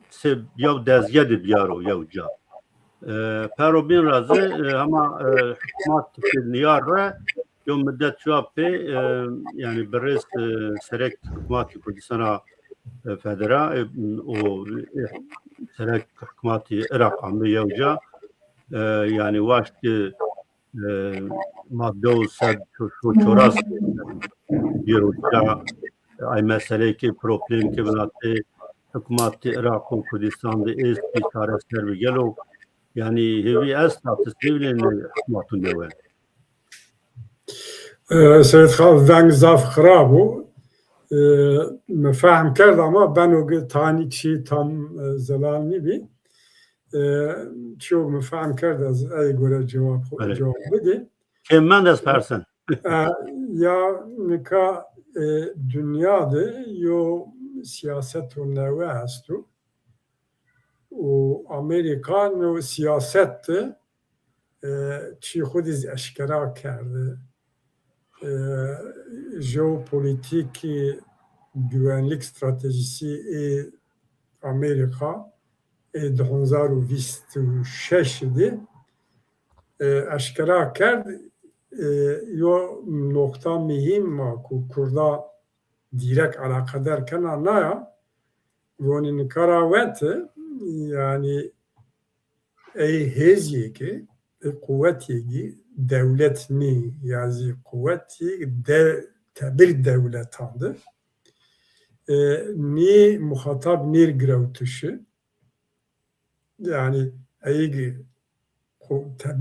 se yav dezgedi biyaro yavca pero bin razı ama hükümet niyarra yo müddet cevapı yani biraz serek hükümet Kurdistan'a federa o serek hükümet Irak amı yavca yani vaştı madde olsa şu çoras bir uçta ay mesele ki problem ki bulattı hükümet Irak ve Kurdistan'da eski çaresler bir gelo yani hevi esnafı sivlerin hükümetin devam. سید خان زنگ زاف خرابو مفهم کرد اما بنو تانی چی tam زلال نیبی چیو مفهم کرد از ای گوره جواب بده Kim Mendes Persen? یا نکا dünyada yo siyaset o neve hestu o Amerikan o siyasette çi xudiz eşkera kerdi jeopolitik güvenlik stratejisi Amerika 2026 idi eşkera kerdi yo nokta mühim ma ku Kurda direkt alakadar kana naya vonin karaveti yani heziyeki kuvveti devlet ni yazı kuvveti bir devletandı ni muhatap nir gravtuşu yani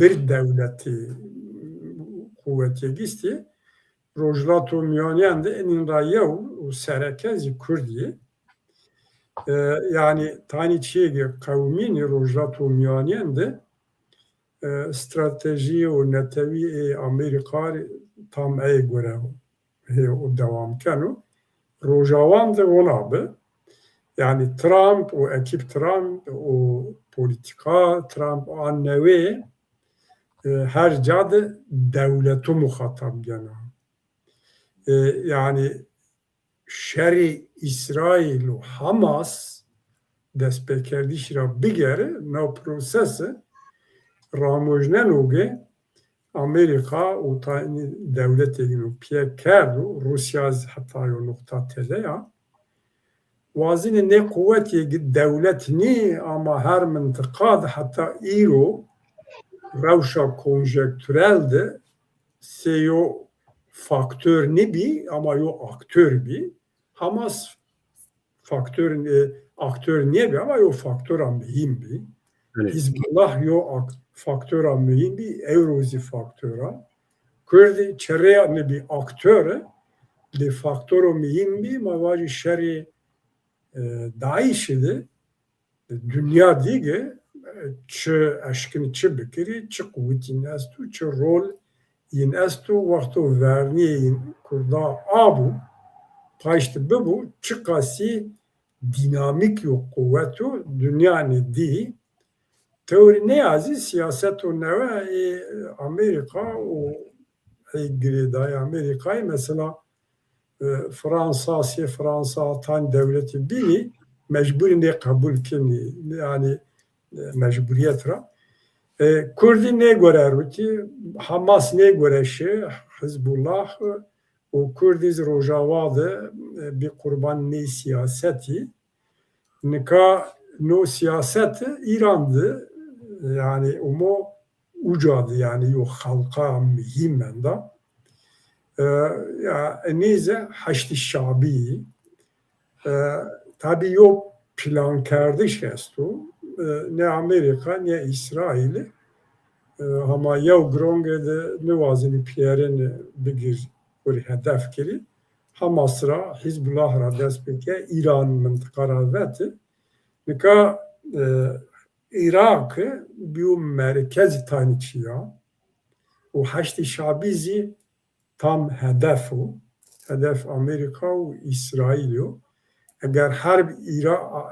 bir devleti kuvveti gisti Rojhelat Rojhelat enin rayav u serekezi Kurdiye yani tani çiğge kavmini Rojhelat Rojhelat strateji o netevi Amerika tam göre o devam kanu Rojawan de ona be yani Trump o ekip Trump o politika Trump annevi her cadı devleti muhatap gene yani şer'i İsrail o Hamas despekerdişira bigere no prosesi ramojnenoge Amerika o tane devletini piye kerdu Rusya hatta o nokta tede ya vazine ne kuvveti devletini ama her mıntıkada hatta İro Rewşa konjektürelde seyo faktör ne bi ama yo aktör bi Hamas faktör aktör niye bi ama yo faktör mühim bi Hizbullah yo faktör mühim bi Evrozi faktöra Kurdi çereya ne bi aktör de faktör mühim bi mavari şer'i Daiş'de dünya dige çı aşkını çı bikiri çı kuvvetin estu çı rol yin estu vaktu verniyin kurda abu paştı bu çı kasi dinamik yok kuvvetu dünya ne di teori ne yazı siyaset o neve Amerika o Grida'yı Amerika'yı mesela Fransa tan devleti biri mecburi ne kabul kimi yani mecburiyet ra Kurdi ne göre ruti Hamas ne göre şey Hizbullah o Kurdiz Rojava'da bir kurban ne siyaseti nika no siyaseti İran'dı yani umo ucadı yani yok halka mühimmen da ya neyse Haçlı Şabi tabi yok plan kardeş est o ne Amerika ne İsrail'i ama yew grongê de niwazî piyerên bigir kurî hedef kirî Hamas ra Hizbullah ra dest bike İran mintika ra vete nika Irak'ı bir merkez tanıçıya o Haçlı Şabi zî tam hedef o hedef Amerika ve İsrail o eğer harb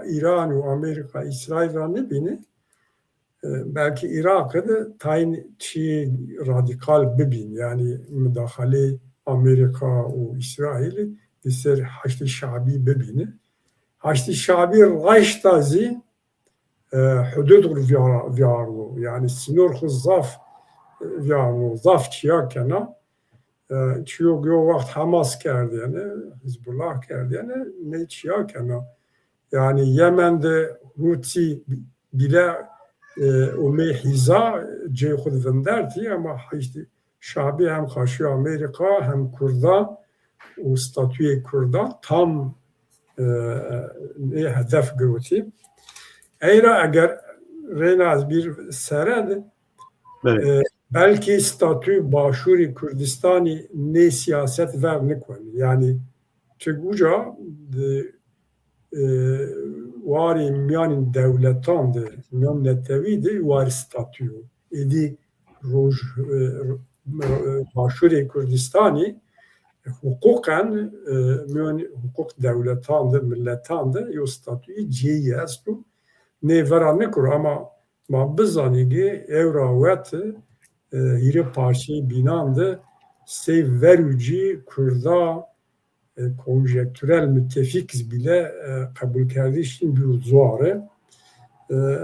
İran ve Amerika İsrail ra nebine belki Irak'ı da tayin çi radikal bibin yani müdahale Amerika ve İsrail'i ister Haçlı Şabi bibini Haçlı Şabi raşta zî hudud viyarlo yani sınır zaf viyarlo zaf çiya kena çiyo gyo vakt Hamas kerdiyene Hizbullah kerdiyene ne çiya kena yani Yemen'de Hutsi bile o mehiza cey xud vinderti ama işte Şabi hem karşı Amerika hem Kurda o statüye Kurda tam hedef görüntü. Eğer Reynaz bir seredi belki statü Başur Kurdîstanî ne siyaset ver ne konu yani çünkü uca wari miyanên devletan de miyan netewî de wari statû êdî Başûrê Kurdîstanî hukuken miyan hukuk devletan de milletan de yo statûyê cihê est û nêvera nekir ama ma bizanî ki evra wet hîrê parçeyê bînan de sê verûcî Kurda konjektürel müttefikiz bile kabul kardeşin bir zuare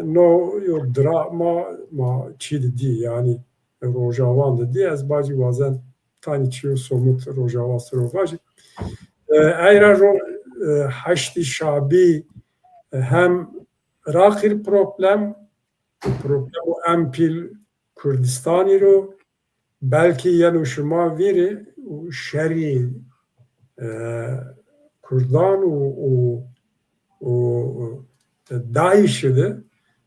no yok drama çi dedi yani Rojawan dedi az bazı bazen tane çiyo somut Rojawan Rojhelat eğer Haçlı Şabi hem rakir problem o empil Kurdistanî ro belki yanuşuma veri şerî Kurdan o Daiş'de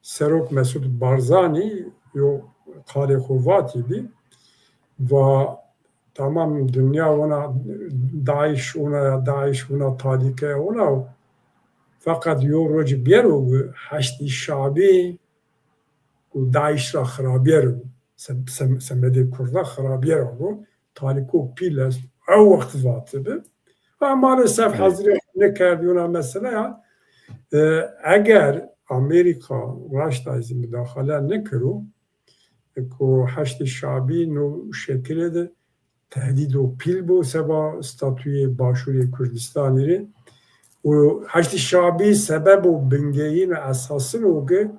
Serok Mesut Barzani yo Kalekovati bi ve tamam dünya ona Daesh ona talike ona fakat yo roci biyero Haçlı Şabi o Daesh ra xarabiyero semede Kurda xarabiyero taliko piles o vakti vatı maalesef Hazreti ne kerdiyona mesela eğer Amerika raştayızı müdahale ne kuru ko Haçlı Şabi no şekilde de tehdit o pil bu seba statüye Başur Kürdistanî o Haçlı Şabi sebep o bengeyin esasın o ki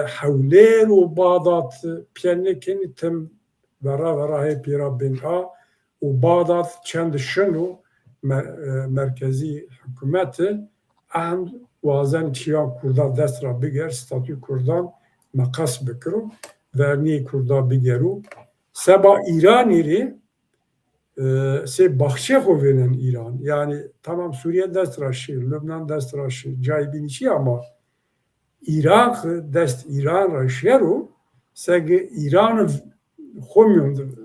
havler o Bağdat piyanekini tem vera hep yara benga o Bağdat çend şunu merkezi hükümeti and bazen çiyan Kurda dest ra biger statü Kurdan makas bikru verni Kurda bigeru seba İranî se bahçe kovenen İran yani tamam Suriye dest raşı Lübnan dest raşı caybinişi ama Irak dest İran raşeru sege İran xomyon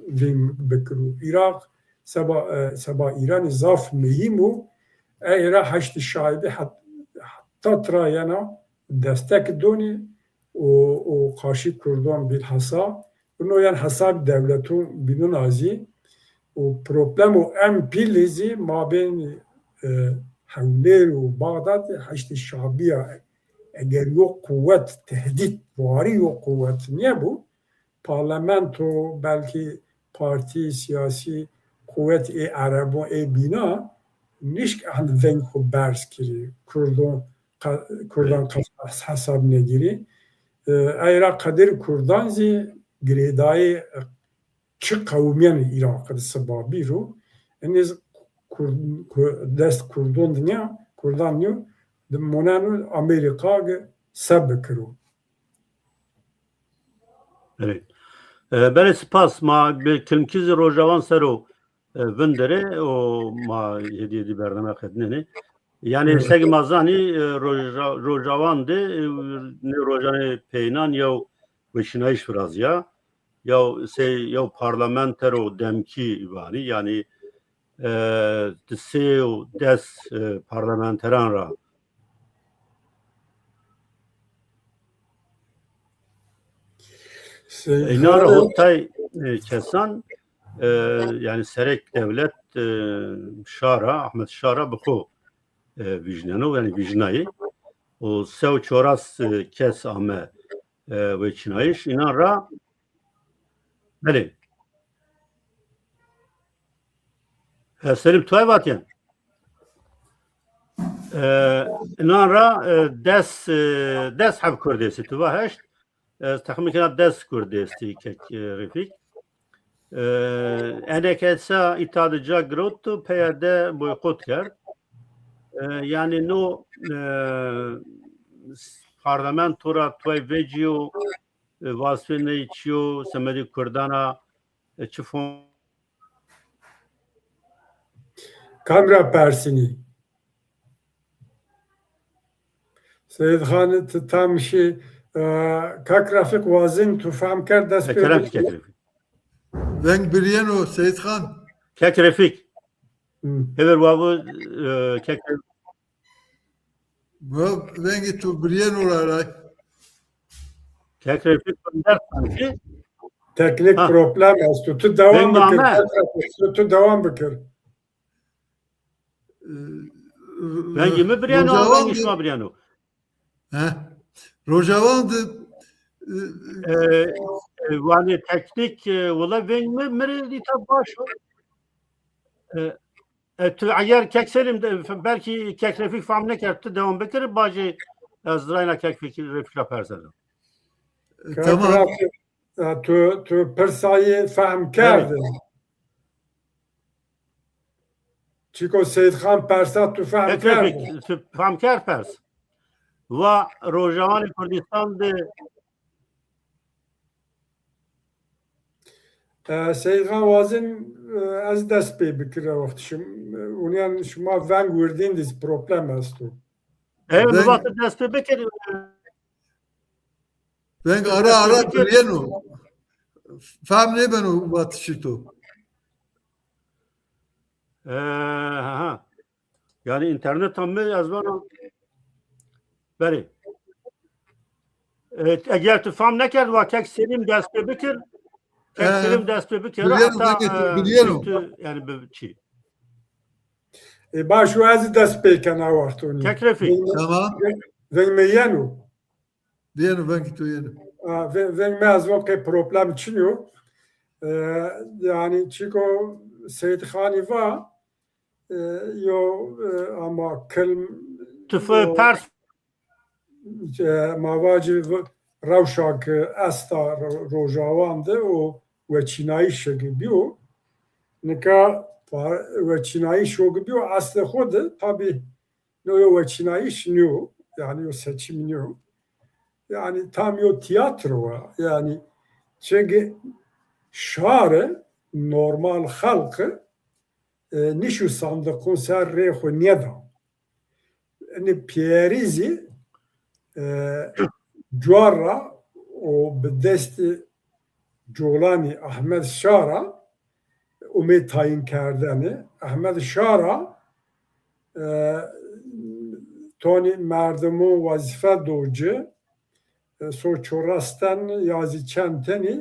bikru Irak seba İran zaf mehimu eğer Haçlı Şabi hatta trayana destek doni o karşı Kurdan bilhassa bunu yani hasab devletin binun azi o problem o empilizi mabeni havler o Bağdat Haçlı Şabi'ye eğer yok kuvvet tehdit vari yok kuvvet niye bu parlamento belki parti siyasi kuvvet Arabo bina niş an venko bers kiri Kurdan hasab ne giri eğer kadir Kurdan zi gredayı çı kavmiyen Irak'ı sebebi ro eniz dest Kurdan dünya Kurdan diyor monanu Amerika sebep kiro. Evet. Bere spas ma bir kilmkiz Rojawan sero vindere o ma hediye bername xedneni Yani seg mazani Rojawan de Rojanê peynan ya vişinayiş biraz ya ya parlamentero demki vani yani sê des parlamenteran ra inan ra hotay kesan yani serek devlet şara Ahmet Şara bixo vijneno yani vijnayı o sev çoras kes ame ve çinayiş inan ra beli Selim tuay vatyen inan ra des hab kurdesi tuva heşt tahmin des kurdesi kek refik enekesa itadıca grottu peyade boykot kert yani no parlamentora tuay veciyo vasfene içiyo semedi kurdana çifon kamera persini. Seyid Khan tam şey kak Rafik vazin tu fahm kerd dest pê Kerem kek refik. Venk biriyeno Seyit Khan. Kek refik. Hever vavu kek Venki tu biriyeno laray. kek refik der sanki. teknik problem est. Tu devam Ben bikir. Mehmet. Tu devam bikir. Ben yemi biriyano, ben işma biriyano. Rojawan de Yani teknik valla ben mi meri dita başo. Eğer kek selim de belki kek refik fahm nekerti devam bekir bacı azrayna kek fikir refik yaparsan. tamam. Tu persayı fahm kerdin. Çiko Seyid Khan persa tu fahm Kek kerdin. refik fahm ker pers. Ve Rojawan Kurdîstanî Seyid Khan vazin ez dest pê bikire wextişim. Uniyan şuma veng wirdîn diz problem est. evet Ben- vakit dest bekir. Venk ara biriyeno. Fahm ne ben o batışıto. Yani internet tam yazman beri. Eğer tu fahm nekerd ve kek selim dest bekir. Kek selim dest bekir. Biliyorum. Yani bir şey. Başu ez dest pê kena wextûnî. Kek refik. Tamam. Veng me yenu. Diyeno venki tu yeno. Veng me ez vakit problem çinyo. Yani çiko Seyid Khanî va yo ama kilm Tu pers mavacı Rewşa Esta Rojawan de o veçinayî şegibiyo nika veçinayî şogibiyo aslı xwe tabi no yo veçinayîş nyo yani yo seçim nyo yani tam yo tiyatro yani çünkü şare normal halkı nişu sandı konser rexo niyeda yani piyerizi جوارا و به دست جولانی احمد شارا امید تعیین کردنه احمد شارا تونی مردمون وظیفه دوجه سو چورستن یازی چندتنی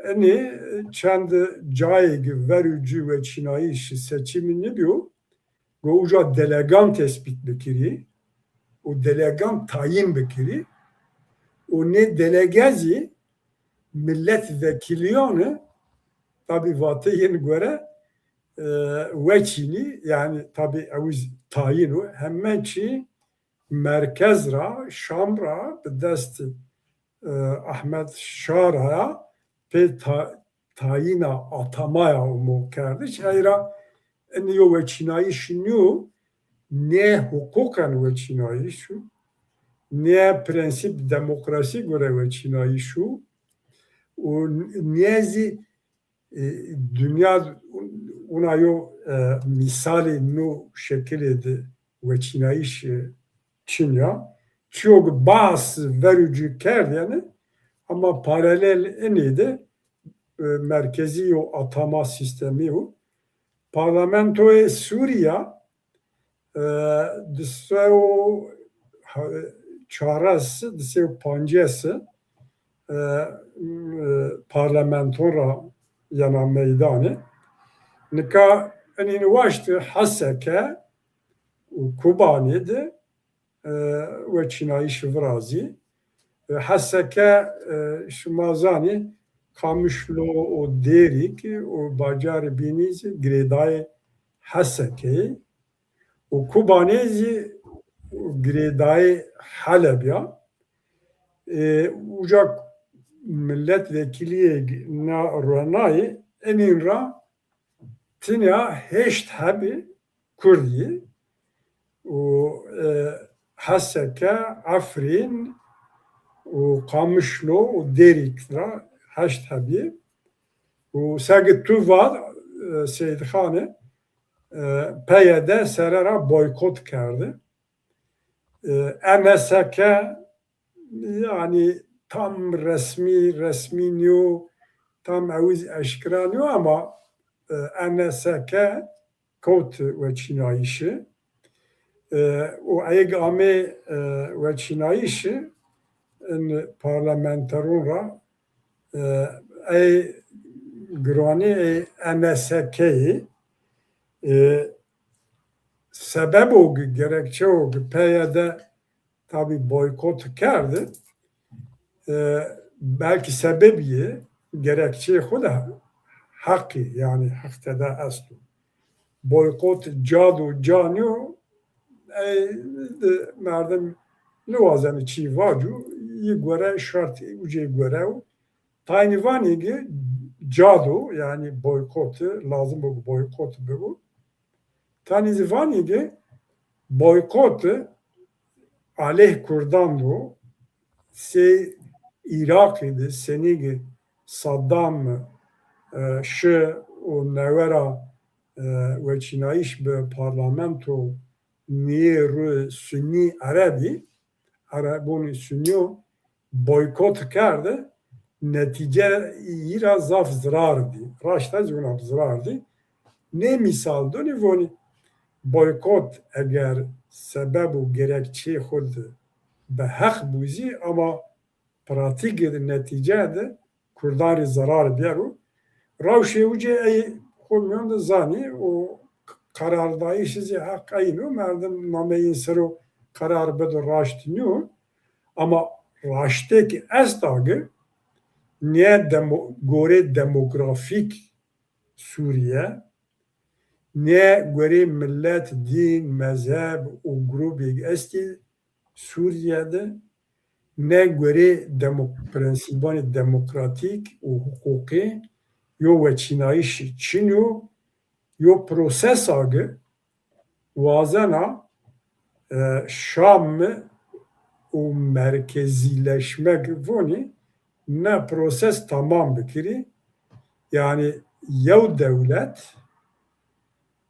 انی چند جایی verici ve çinayişi seçimini diyor ve uca delegan tespit bekiri o delegan tayin bekiri o ne delegezi milletvekiliyonu tabi vatiyin göre veçini yani tabi eviz tayinu hemen çi merkez ra Şam ra be dest Ahmet Şara'ya pe tayina atamaya umu kardeş hayra en yo veçinayı şinyo ne hukukan veçinayı şu ne prensip demokrasi göre veçinayı şu o niyezi dünya ona yo misali no şekilde veçinayış Çin'ya çok bazı verici kerdeni ama paralel enide merkezi o atama sistemi o parlamentoya Suriye o çaresi dise pancesi parlamentora yana meydanı nika en vaştı haseke Kubani'de ve Çinayış Vrazi haseke şumazani kamışlo o derik o bacar biniz greday haseke o Kubani'zi greday Halepya ucak milletvekili na ranayı enin ra tinya heşt habi Kurdi o Haseke, Afrin, o Kamışlo, o Derik'ra heşt habi o Sagit Tuvad Seyyid Khan'ı PYD serera boykot kerdi. MSK yani tam resmi niyo tam aviz eşkira niyo ama MSK kot ve Çinayişi o aygame ve Çinayişi parlamenterun ra ay grani MSK'yi sebep o gerekçe o PYD tabi boykot kerdi. Belki sebebi gerekçe huda hakkı yani hakta da aslı. Boykot cadu canyo merdem lewazan çi vacu yigore şart uce göre tayni vanigi cadu yani boykot lazım bu boykot bu. Tani vanigi boykot aleyh Kurdandu se Irak'ıydı senigi Saddam şu o nevera ve Çinayış be parlamento niye Sünni Arabuni Sünni boykot kerdi netice ira zaf zırardı raşta zunab zırardı ne misal doni voni boykot eğer sebebu gerekçe khud be hak buzi ama pratik neticede Kurdarı zarar biyaru Rewşa uce kulmiyon da zani o karardayı sizi hak ayını merdim nameyin sero karar bedo raştiniyor ama raşteki estagı niye gore demografik Suriye niye gore millet din mezhep o grubi esti Suriye'de ne göre prensibani demokratik o hukuki yo ve Çinayış Çinyo yo proses agı vazena Şam o merkezileşmek voni ne proses tamam bikiri yani yev devlet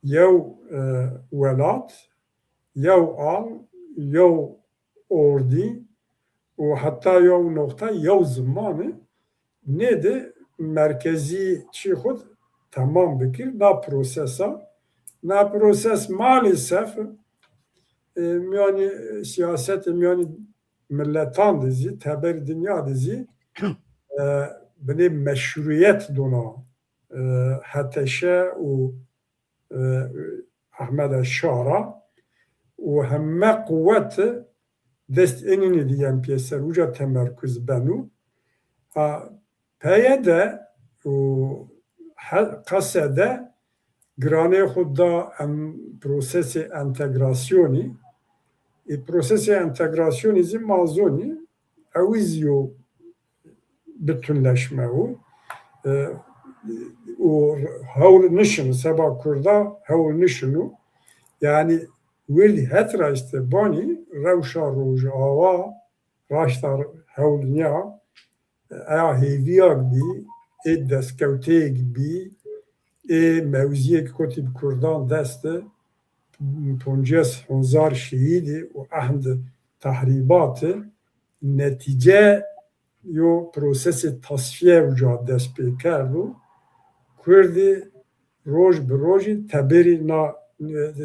yev velat yev al yev ordi o hatta yev nokta yev zamanı ne de merkezi çihud tamam bikir na proses maalesef yani siyaset yani milletan dizi teber dünya dizi beni meşruiyet dona hateşe o Ahmet Şara o hemme kuvvet dest enini diyen piyeser uca temerküz benu peyede o kasede grane xudda prosesi entegrasyoni prosesi entegrasyonizm mazoni evizyo bütünleşme o hawl nişin seba kurda hawl nişinu yani verdi hetra işte bani Rewşa Rojhelat raştar hawlnya heviyak bi deskevteyek bi mevziyek kotib Kurdan deste Ponces Honzar şehidi o ahd tahribatı netice yo prosesi tasfiye uca dest pê kerdu Kurdî roj bi rojî teberî na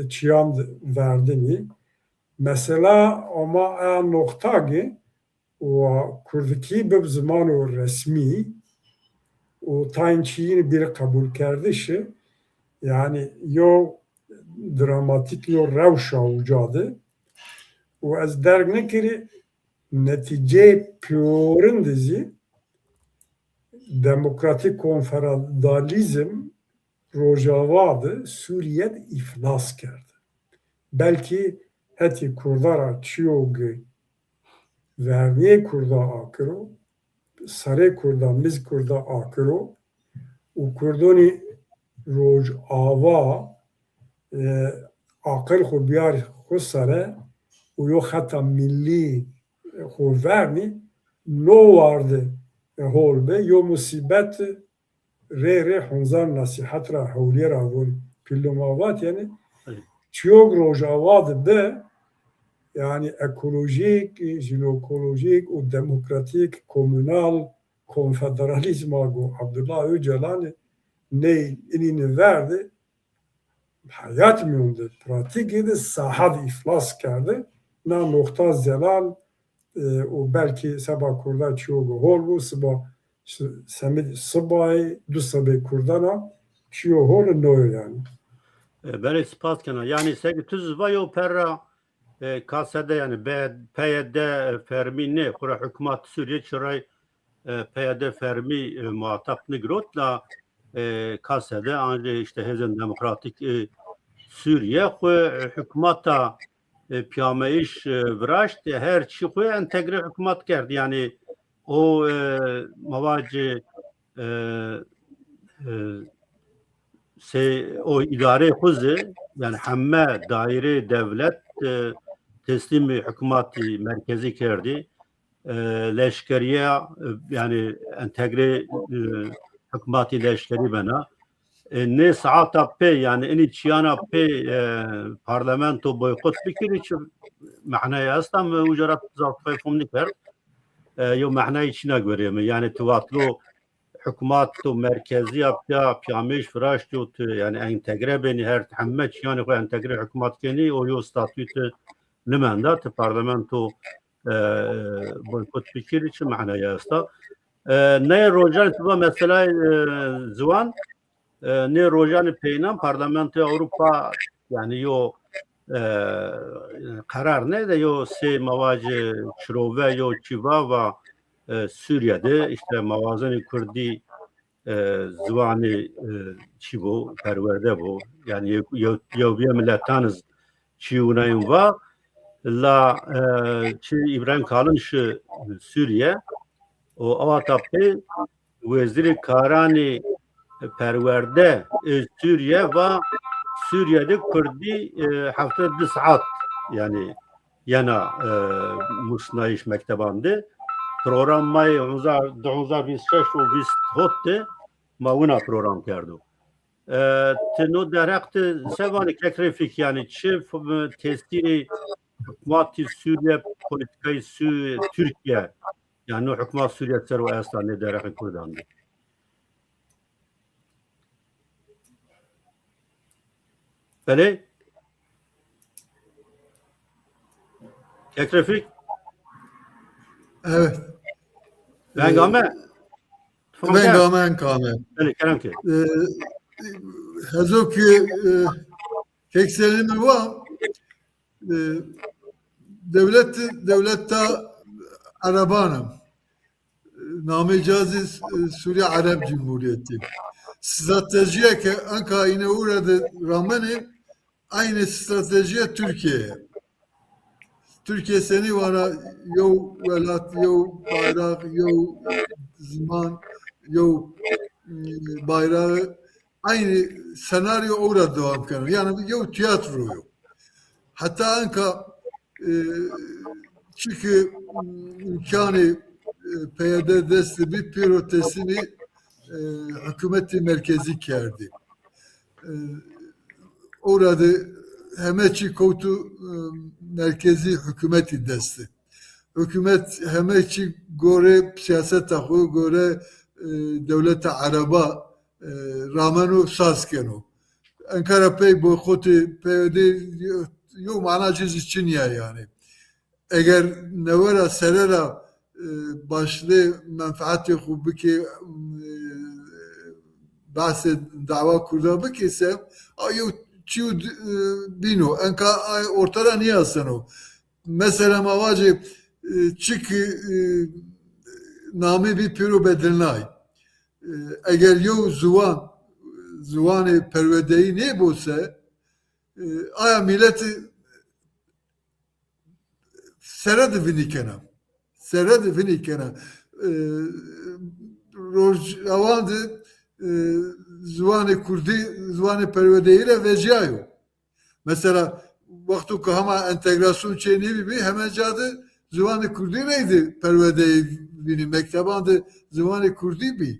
çiyan verdinî mesela ama eya noktagî و کردکی به زمان رسمی و تا این چیزی bir kabul kerdişi yani yo dramatik yo rewşa ucadı و az derg nekiri netice pürün dizi demokratik konfederalizm rojavadı Suriye iflas kerdi. Belki heti kurdara çiyogu verniye kurda akiro, sare kurda, miz kurda akiro, u kurdoni roj ava akıl xo biyar xo sare u yo hatta milli xo verni no vardı holbe yo musibet re honzar nasihat ra hawliye ra von pillomavat yani çiyog roj ava de yani ekolojik, jeokolojik ve demokratik, komünal, konfederalizma go Abdullah Öcalan ne inini verdi. Hayat mıydı? Pratik idi, sahad iflas kerdi. Na nokta zelal o belki sabah kurda çoğu hol bu sabah sabah du sabah kurdana çoğu hol no yani. Beri spas kana yani segi tüz vayo perra kasede yani PYD fermi kura hükümet Suriye çıray PYD fermi muhatap nigrot la kasede anca işte hezen demokratik Suriye hükümeta piyameyiş vraşt her çiğ entegre hükümet kerdi yani o mavacı o idare huzu yani hemme daire devlet teslim hükümeti merkezi kerdi. Leşkeriye yani entegre hükümeti leşkeri bana. Ne saata pe yani eni çiyana pe parlamento boykot fikir için معناه اصلا وجرات ظرف فهمني كر يوم معناه içine göre yani tuvatlo hükümet to merkezi piyamiş firaş to yani entegre beni her hammet yani ko entegre hükümet keni o yo statütü limanda te parlamento boykot fikir için معناه اصلا ne rojan tuba mesela zuan ne rojan peynam parlamento Avrupa yani yo karar ne de yo se mavacı çirove yo çiva ve Suriye'de işte mavazeni Kurdi zıvani çivo perverde bu yani yo bir milletanız çiğunayım va la çi İbrahim Kalın şu Suriye o avatape veziri karani perverde Suriye ve Suriye'de Kurdi hafta 2 saat yani yana musnayiş mektebandı. Program may 2026 و 27 mavuna program kerdu. Teno derekt sevani kekrefik yani çift tesiri hükümeti Suriye politikayı Türkiye yani o hükümet Suriye seru aslan ne derekt kurdandı. Beli? Kekrefik? Evet. Ben game? Ben gamen kame. Beli, kerem ki. Hazoki kekselimi var. Devlette Arabanım. Name Caziz Suriye Arap Cumhuriyeti. Stratejiye ki anka yine uğradı rameni aynı stratejiye Türkiye'ye. Türkiye seni vara yo velat yo bayrak yo zaman yo bayrağı aynı senaryo orada devam ediyor. Yani yo tiyatro yok. Hatta anka çünkü imkanı PYD desti bir protestini hükümeti merkezi kerdi. Orada hemeçi kotu merkezi hükümeti desti. Hükümet hemeçi göre siyaset tahu göre devlete araba ramenu saskenu. Ankara pey boykoti peyde yo mana ciz Çin'ya yani. Eğer nevera serera başlı menfaati hubiki bahse dava kurda bikise ayo çiu bino enka ortada niye asano mesela mavacı çık nami bir piro bedelnay eğer yo zuvanı pervedeyi ne bolsa aya milleti serad vinikena Rojawan Zvanı Kurdi zvanı pervedeyle veciyayo. Mesela vaktu ki hama entegrasyon çeyni bir hemen cadı zvanı Kurdi neydi pervedeyi bini mektebandı zvanı Kurdi bir.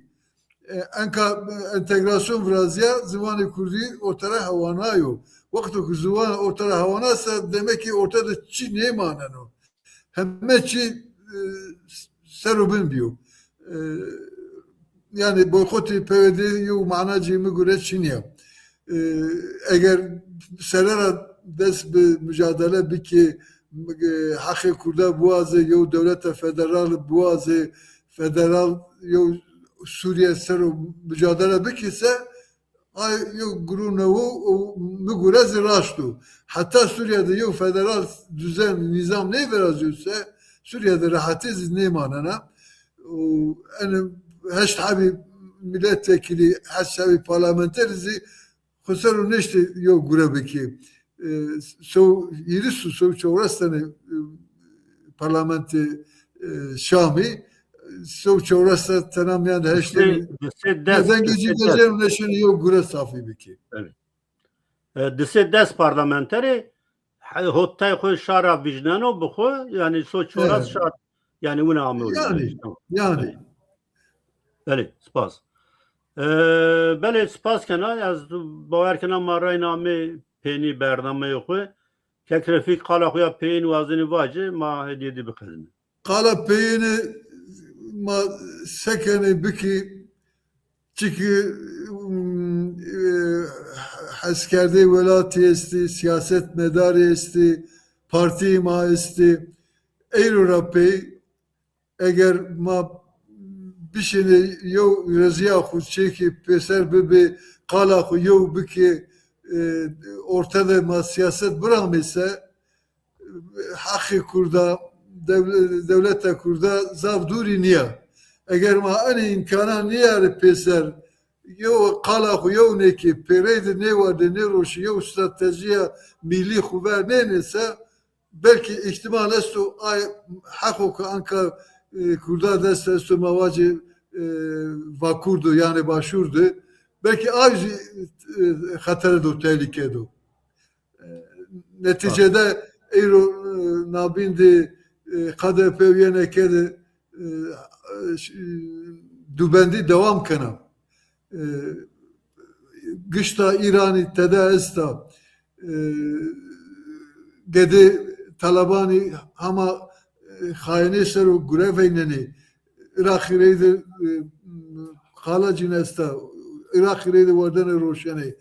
Enka entegrasyon vrazya zvanı Kurdi ortaya havanayo. Vaktu ki zvanı ortaya havanasa demek ki ortada Çin ne manen o. Hemen Çin serubin biyo. Yani boykoti PVD yo manacımı göre Çin'ye. Eğer serara dest bir mücadele bir ki hakkı kurda boğazı yo devlete federal boğazı federal yo Suriye seru mücadele bir ki ise ay yo grunevu mu göre ziraştu. Hatta Suriye'de yo federal düzen nizam ne verazıyorsa Suriye'de rahatız ne manana yani هشت حبي milletvekili, هشت حبي parlamenterizi خسروا نشت يو قربكي سو يرسو سو çorastani parlamenti Şami سو çorasta tanımlayan heşleri neden geçeceğim neşini yok gure safi biki. Dise des parlamenteri hottay koy şara vicdano bu yani so çoras şart yani bunu amel yani بله سپاس بله سپاس کنه از باور کنم ما رای نامه پینی برنامه خو که رفیق قال خویا پین وازنی واجه ما هدیه دی بخدمه قال پین ما سکنه بکی çünkü askerde velati esti, siyaset medarı esti, parti ma esti. Eylül Rabbi eğer ma bir şey yo razıya xud çeki peser bebe qala xu yo biki ortada ma siyaset bırakmışsa hakkı kurda devlete kurda zav duri niye eğer ma ani imkana niye peser yo qala xu yo ne ki pereyde ne vardı ne roşu yo stratejiye milli xubər ne neyse belki ihtimal estu ay hakkı anka kurda destesu mavacı Vakur'du yani Başur'du. Belki az hatırıdı, tehlikeydi. Neticede Euro nabindi KDP üyenekedi dübendi devam kana. Gışta İran'ı tedaesta gedi Talabani ama haini seru greveyneni Irak'ireydi Kala cinesta Irak'ireydi vardan roşani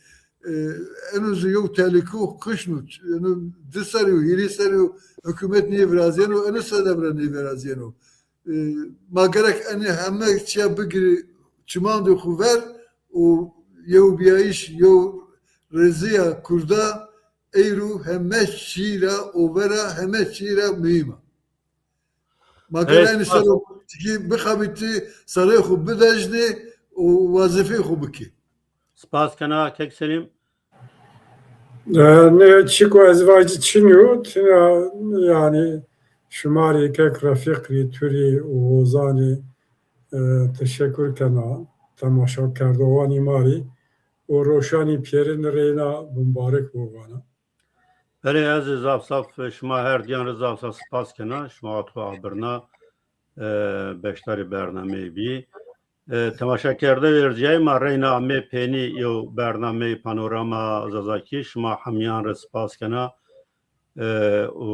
enüzü yok tehlike kışnut dışarı hirisarı hükümet niye veraziyano enüzü devre niye veraziyano magerek eni hemme çiğ bigri çimandı kuver o yev biyayiş yev reziya kurda eyru hemme şira overa hemme şira mühima magerek sarı ki bixabiti sarı xub bedajdi o vazife xubki سپاس کنه کک سلیم Ne çiko ezvacı çiniyot yani şumari kek rafikri türi ozani teşekkür kana tamaşa kardovani mari o roşani piyerin reyna mübarek bu bana. بله از زاف صاف شما هر دیان رزاف صاف سپاس کنه شما تو عبرنا بشتر برنامه بی temaşakerde vereceğim reyna me peni yo bername panorama zazakî şma hemyan re spas kena û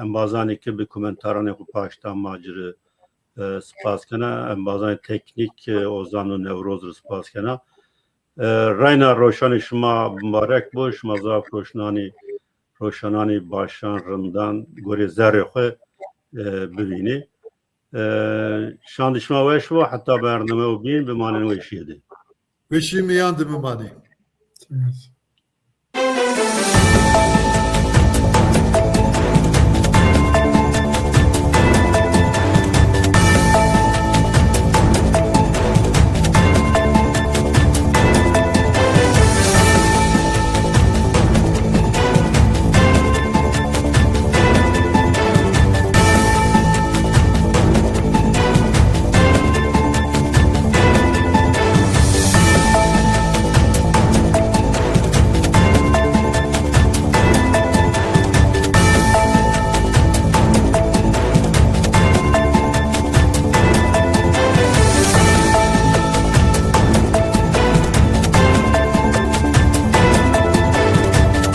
em bazanê ki bi komentaranê xwe paşta macirî spas kena em bazanê teknîk ozan û newroz re spas kena reyna roşanê şima mübarek bû şima zaf roşananî başan rindan gorê zerê xwe bibînî şandişma weş bu hatta bername û bîn bi malên wê şîyedê Ve şimdi yandı mı mani? Evet.